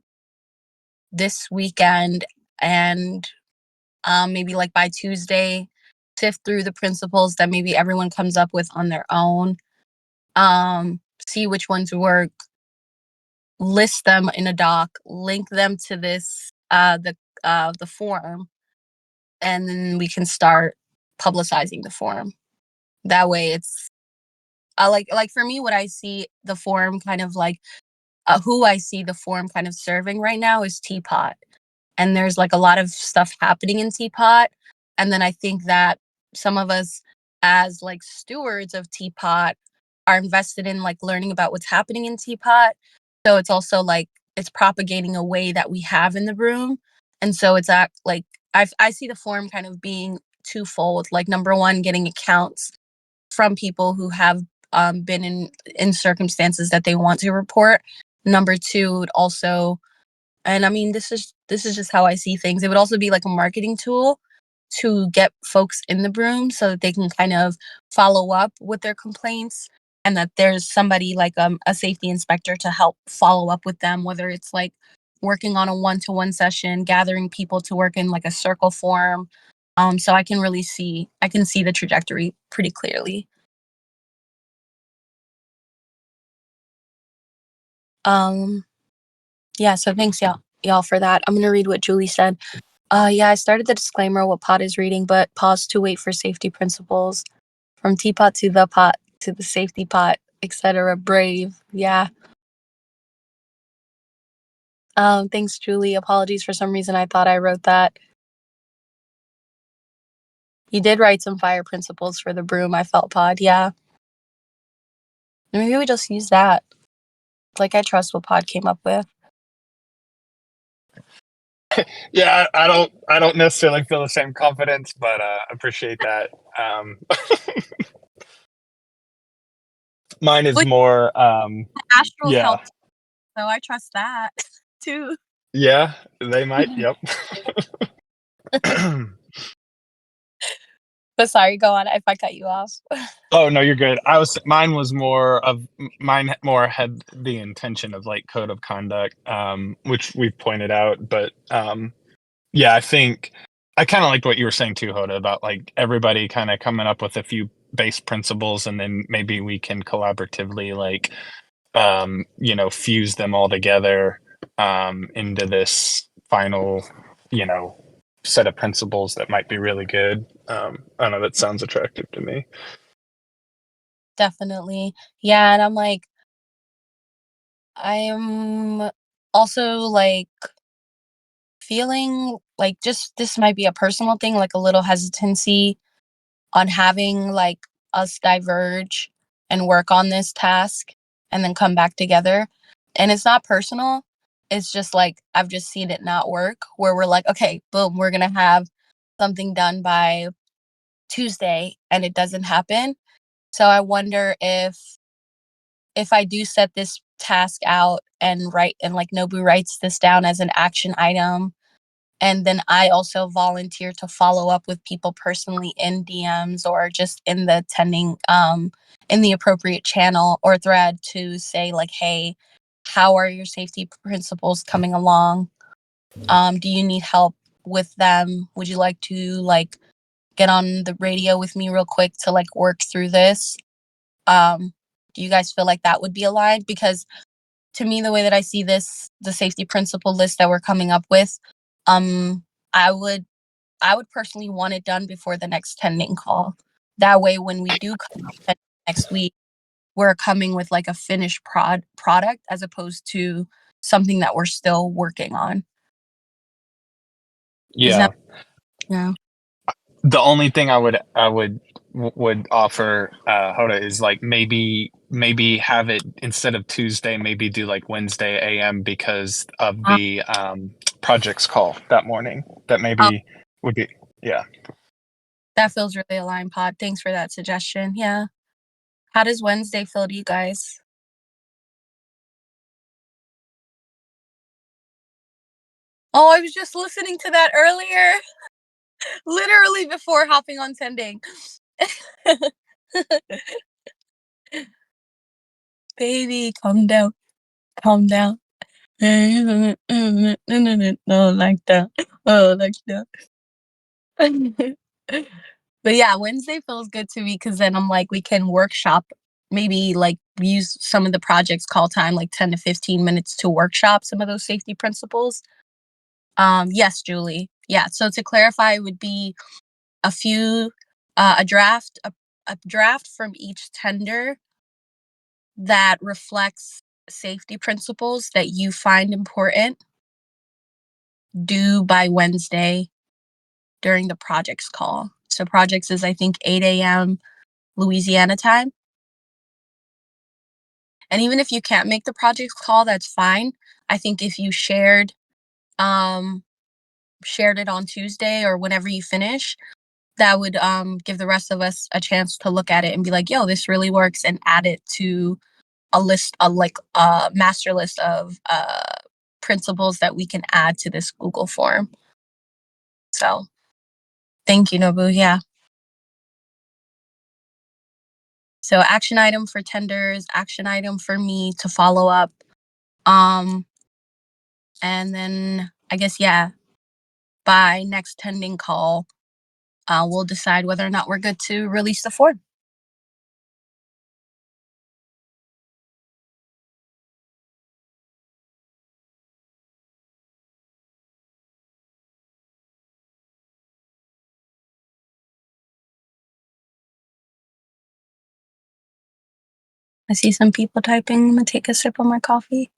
S3: this weekend, and maybe like by Tuesday, sift through the principles that maybe everyone comes up with on their own, see which ones work, list them in a doc, link them to this the forum, and then we can start publicizing the forum. That way, it's like for me, what I see the forum kind of like who I see the forum kind of serving right now is Teapot, and there's like a lot of stuff happening in Teapot, and then I think that some of us as like stewards of Teapot are invested in like learning about what's happening in Teapot. So it's also like it's propagating a way that we have in the room. And so it's like I see the forum kind of being twofold. Like number one, getting accounts from people who have been in circumstances that they want to report. Number two, would also, and I mean this is just how I see things. It would also be like a marketing tool to get folks in the room so that they can kind of follow up with their complaints, and that there's somebody like a safety inspector to help follow up with them, whether it's like working on a one-to-one session, gathering people to work in like a circle form. So I can see the trajectory pretty clearly. Yeah, so thanks y'all for that. I'm gonna read what Julie said. Yeah, I started the disclaimer what pot is reading, but paused to wait for safety principles. From teapot to the pot to the safety pot, etc. Brave. Yeah. Thanks, Julie. Apologies for some reason I thought I wrote that. You did write some fire principles for the broom, I felt pod, yeah. Maybe we just use that. Like I trust what Pod came up with.
S4: Yeah, I don't necessarily feel the same confidence, but appreciate that. Mine is more
S3: Astrals
S4: yeah.
S3: helped, so I trust that too.
S4: Yeah, they might. Yep.
S3: But sorry, go on if I cut you off.
S4: Oh no, you're good. Mine more had the intention of like code of conduct, which we've pointed out, but yeah, I think I kind of liked what you were saying too, Hoda, about like everybody kind of coming up with a few base principles, and then maybe we can collaboratively like fuse them all together into this final set of principles that might be really good. I don't know, that sounds attractive to me.
S3: Definitely. Yeah, and I'm like, I'm also like feeling like just this might be a personal thing, like a little hesitancy on having like us diverge and work on this task and then come back together. And it's not personal. It's just like I've just seen it not work where we're like, okay, boom, we're gonna have something done by Tuesday and it doesn't happen. So I wonder if I do set this task out and write and like Nobu writes this down as an action item, and then I also volunteer to follow up with people personally in DMs or just in the in the appropriate channel or thread to say like, hey, how are your safety principles coming along? Do you need help with them? Would you like to like get on the radio with me real quick to like work through this? Do you guys feel like that would be aligned? Because to me, the way that I see this, the safety principle list that we're coming up with, um, I would personally want it done before the next tending call. That way, when we do come next week, we're coming with like a finished product as opposed to something that we're still working on.
S4: Yeah.
S3: Yeah.
S4: The only thing I would offer Hoda is like maybe have it instead of Tuesday, maybe do like Wednesday AM because of the projects call that morning. That maybe would be
S3: That feels really aligned, Pod. Thanks for that suggestion. Yeah. How does Wednesday feel to you guys? Oh, I was just listening to that earlier. Literally before hopping on Tending. Baby, calm down. Calm down. No, like that. Oh, like that. But yeah, Wednesday feels good to me because then I'm like, we can workshop, maybe like use some of the project's call time, like 10 to 15 minutes to workshop some of those safety principles. Yes, Julie. Yeah. So to clarify, it would be a few, a draft from each tender that reflects safety principles that you find important, due by Wednesday during the projects call. So projects is, I think, 8 a.m. Louisiana time. And even if you can't make the projects call, that's fine. I think if you shared it on Tuesday or whenever you finish, that would give the rest of us a chance to look at it and be like, yo, this really works, and add it to a list, a master list of principles that we can add to this Google form. So thank you, Nobu. Yeah. So action item for tenders, action item for me to follow up. And then I guess, yeah, by next tending call, we'll decide whether or not we're good to release the form. I see some people typing. I'm gonna take a sip of my coffee.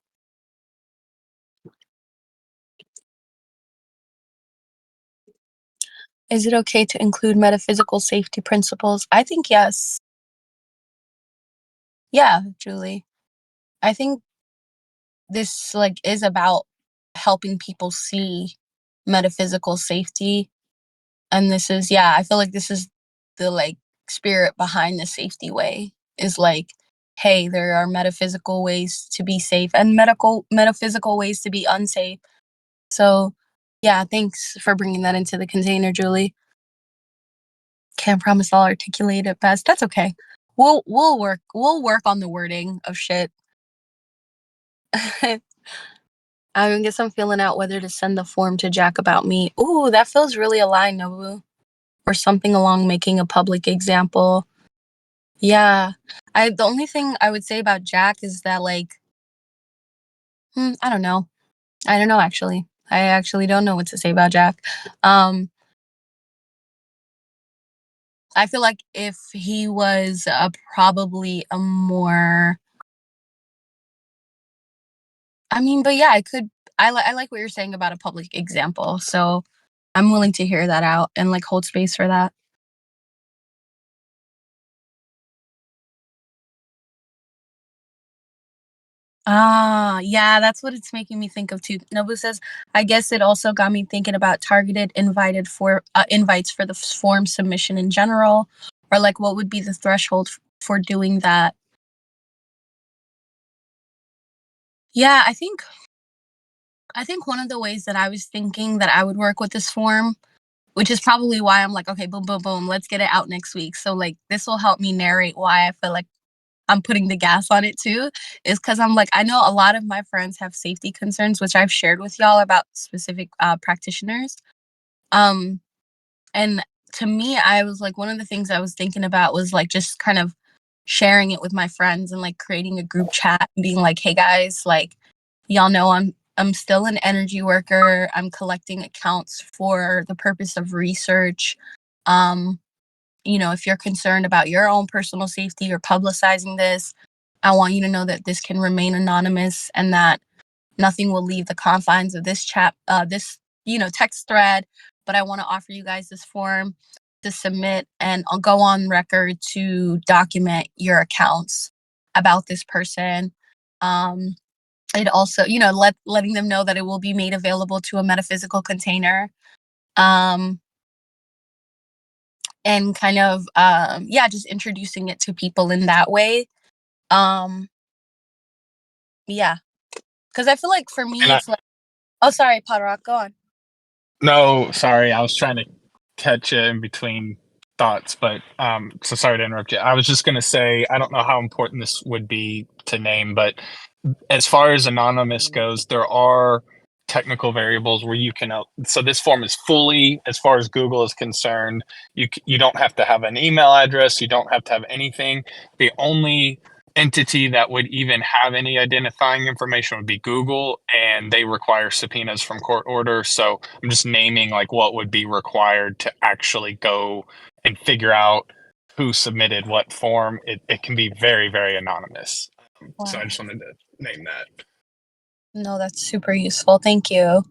S3: Is it okay to include metaphysical safety principles? I think yes. Yeah, Julie. I think this is about helping people see metaphysical safety. And this is, yeah, I feel like this is the spirit behind the safety way, is hey, there are metaphysical ways to be safe and metaphysical ways to be unsafe. So yeah, thanks for bringing that into the container, Julie. Can't promise I'll articulate it best. That's okay. We'll work on the wording of shit. I guess I'm feeling out whether to send the form to Jack about me. Ooh, that feels really aligned, Nobu. Or something along making a public example. Yeah. The only thing I would say about Jack is that I don't know. I don't know, actually. I actually don't know what to say about Jack. I feel like if he was probably a more, but yeah, I like what you're saying about a public example. So I'm willing to hear that out and hold space for that. Yeah, that's what it's making me think of too. Nobu says, I guess it also got me thinking about targeted invites for the form submission in general, or what would be the threshold for doing that. Yeah, I think one of the ways that I was thinking that I would work with this form, which is probably why I'm okay, boom, boom, boom, let's get it out next week. So this will help me narrate why I feel like I'm putting the gas on it too, is because I'm I know a lot of my friends have safety concerns, which I've shared with y'all about specific practitioners. And to me, I was one of the things I was thinking about was just kind of sharing it with my friends and creating a group chat and being hey guys, y'all know I'm still an energy worker. I'm collecting accounts for the purpose of research. If you're concerned about your own personal safety or publicizing this, I want you to know that this can remain anonymous and that nothing will leave the confines of this text thread. But I want to offer you guys this form to submit, and I'll go on record to document your accounts about this person. It also, letting them know that it will be made available to a metaphysical container. and kind of just introducing it to people in that way. Yeah, because I feel like for me
S4: And
S3: it's like, oh, sorry, Podrock, go on.
S4: no, sorry, I was trying to catch you in between thoughts, but so sorry to interrupt you. I was just going to say, I don't know how important this would be to name, but as far as anonymous goes, there are technical variables where you can. So this form is fully, as far as Google is concerned, you don't have to have an email address, you don't have to have anything. The only entity that would even have any identifying information would be Google, and they require subpoenas from court order. So I'm just naming like what would be required to actually go and figure out who submitted what form. It can be very, very anonymous. So I
S3: Wow.
S4: just wanted to name that.
S3: No, that's super useful. Thank you.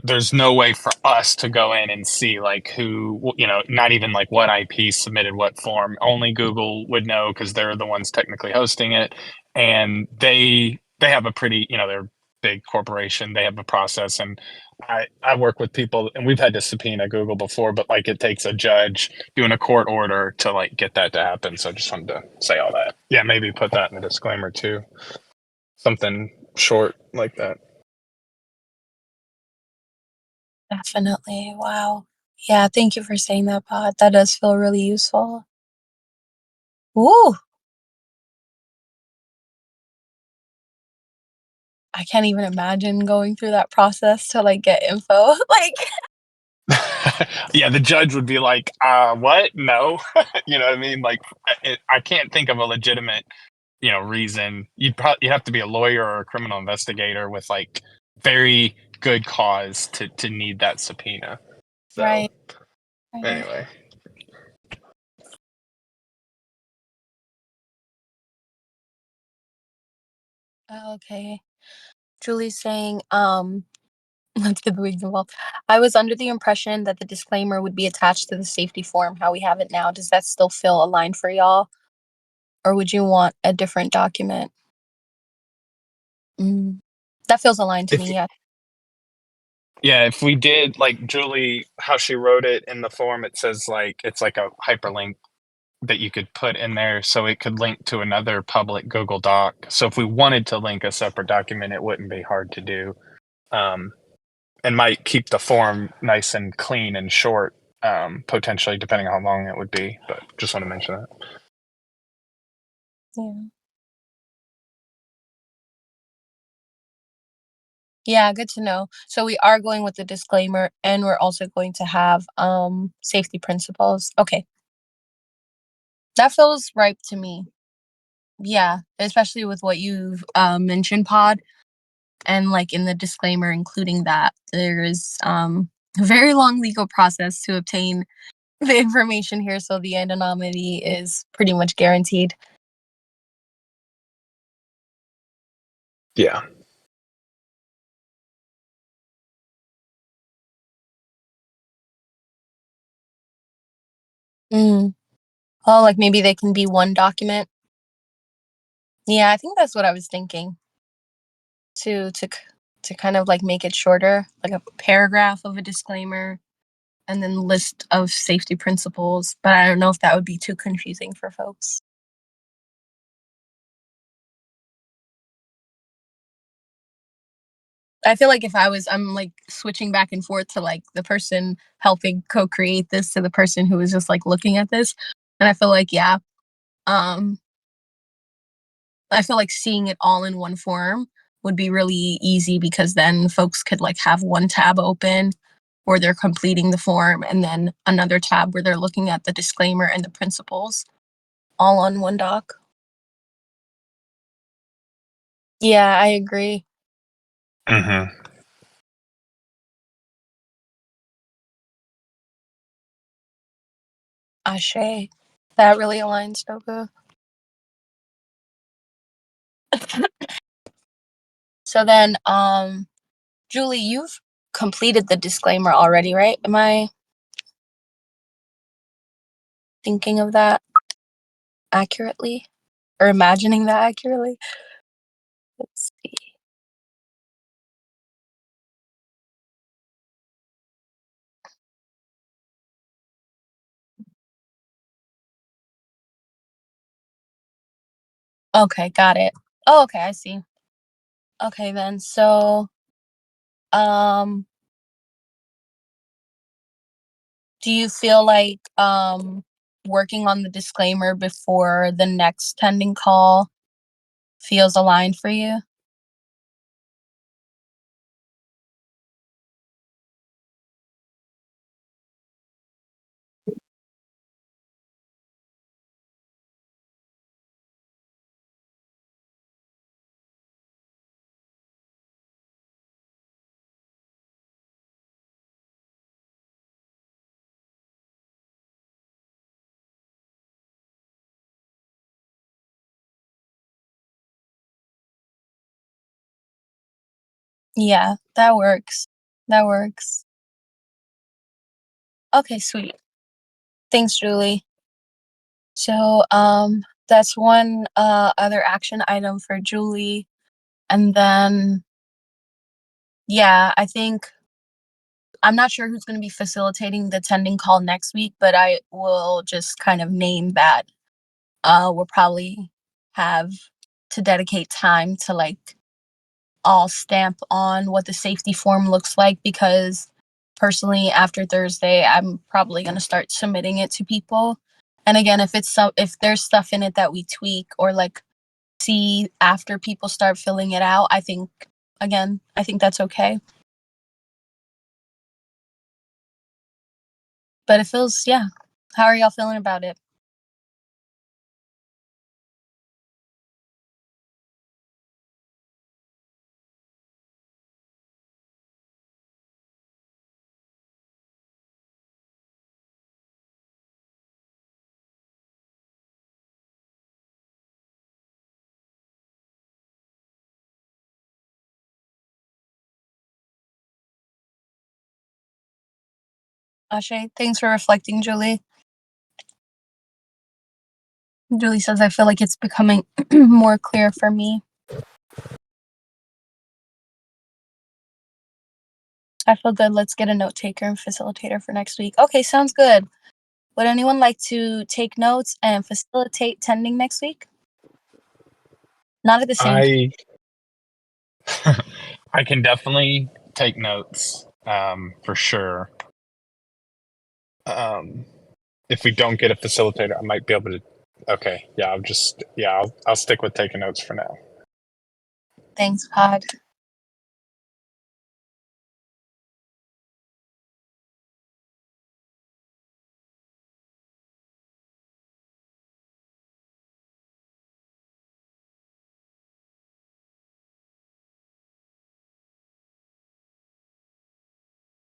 S4: There's no way for us to go in and see like who, not even like what IP submitted what form. Only Google would know because they're the ones technically hosting it, and they have a pretty, they're a big corporation. They have a process, and I work with people, and we've had to subpoena Google before, but like it takes a judge doing a court order to like get that to happen. So I just wanted to say all that. Yeah, maybe put that in the disclaimer too. Something short like that.
S3: Definitely. Wow. Yeah, thank you for saying that, Pod. That does feel really useful. Ooh. I can't even imagine going through that process to like get info. Like,
S4: Yeah, the judge would be like, what? No. You know what I mean? Like, I can't think of a legitimate, reason. You have to be a lawyer or a criminal investigator with like very good cause to need that subpoena. So
S3: right.
S4: anyway.
S3: Okay. Julie's saying, let's get the wigs involved. I was under the impression that the disclaimer would be attached to the safety form, how we have it now. Does that still feel aligned for y'all? Or would you want a different document? That feels aligned to me, yeah.
S4: Yeah, if we did like Julie, how she wrote it in the form, it says like it's like a hyperlink that you could put in there so it could link to another public Google Doc. So if we wanted to link a separate document, it wouldn't be hard to do. And might keep the form nice and clean and short, potentially, depending on how long it would be. But just want to mention that.
S3: Yeah. Yeah, good to know. So we are going with the disclaimer, and we're also going to have safety principles. Okay. That feels right to me. Yeah, especially with what you've mentioned, Pod, and like in the disclaimer, including that there is a very long legal process to obtain the information here, so the anonymity is pretty much guaranteed.
S4: Yeah.
S3: Oh, like maybe they can be one document. Yeah, I think that's what I was thinking. To kind of like make it shorter, like a paragraph of a disclaimer and then list of safety principles, but I don't know if that would be too confusing for folks. I feel like if I'm like switching back and forth to like the person helping co-create this to the person who is just like looking at this. And I feel like, yeah, I feel like seeing it all in one form would be really easy because then folks could like have one tab open where they're completing the form and then another tab where they're looking at the disclaimer and the principles all on one doc. Yeah, I agree.
S4: Mm-hmm.
S3: Ashe. That really aligns, Doku. So then, Julie, you've completed the disclaimer already, right? Am I thinking of that accurately or imagining that accurately? Let's see. Okay, got it. Oh, okay, I see. Okay, then. So, um, do you feel like working on the disclaimer before the next tending call feels aligned for you? Yeah, that works. That works. Okay, sweet. Thanks, Julie. So, that's one other action item for Julie. And then, yeah, I think I'm not sure who's going to be facilitating the tending call next week, but I will just kind of name that we'll probably have to dedicate time to like all stamp on what the safety form looks like, because personally after Thursday I'm probably going to start submitting it to people. And again, if there's stuff in it that we tweak or like see after people start filling it out, I think that's okay. But it feels, yeah. How are y'all feeling about it? Ashe, thanks for reflecting, Julie. Julie says, I feel like it's becoming more clear for me. I feel good. Let's get a note taker and facilitator for next week. Okay, sounds good. Would anyone like to take notes and facilitate tending next week? Not at the same time.
S4: I can definitely take notes, for sure. If we don't get a facilitator, I might be able to. Okay, yeah, I'll stick with taking notes for now.
S3: Thanks, Pod.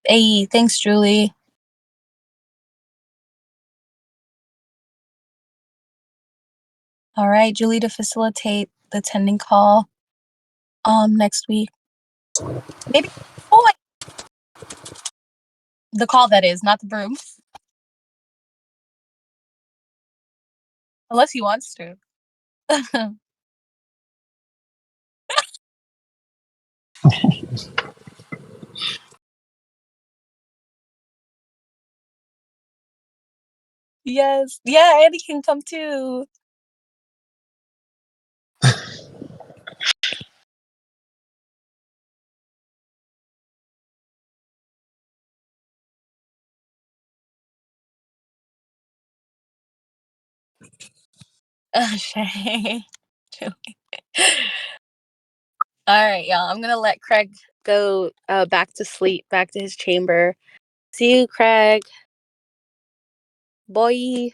S3: Hey, thanks, Julie. All right, Julie, to facilitate the tending call next week. Maybe the call, that is, not the broom. Unless he wants to. Yes. Yeah, Andy can come too. Shay. All right, y'all. I'm gonna let Craig go back to sleep, back to his chamber. See you, Craig. Boy.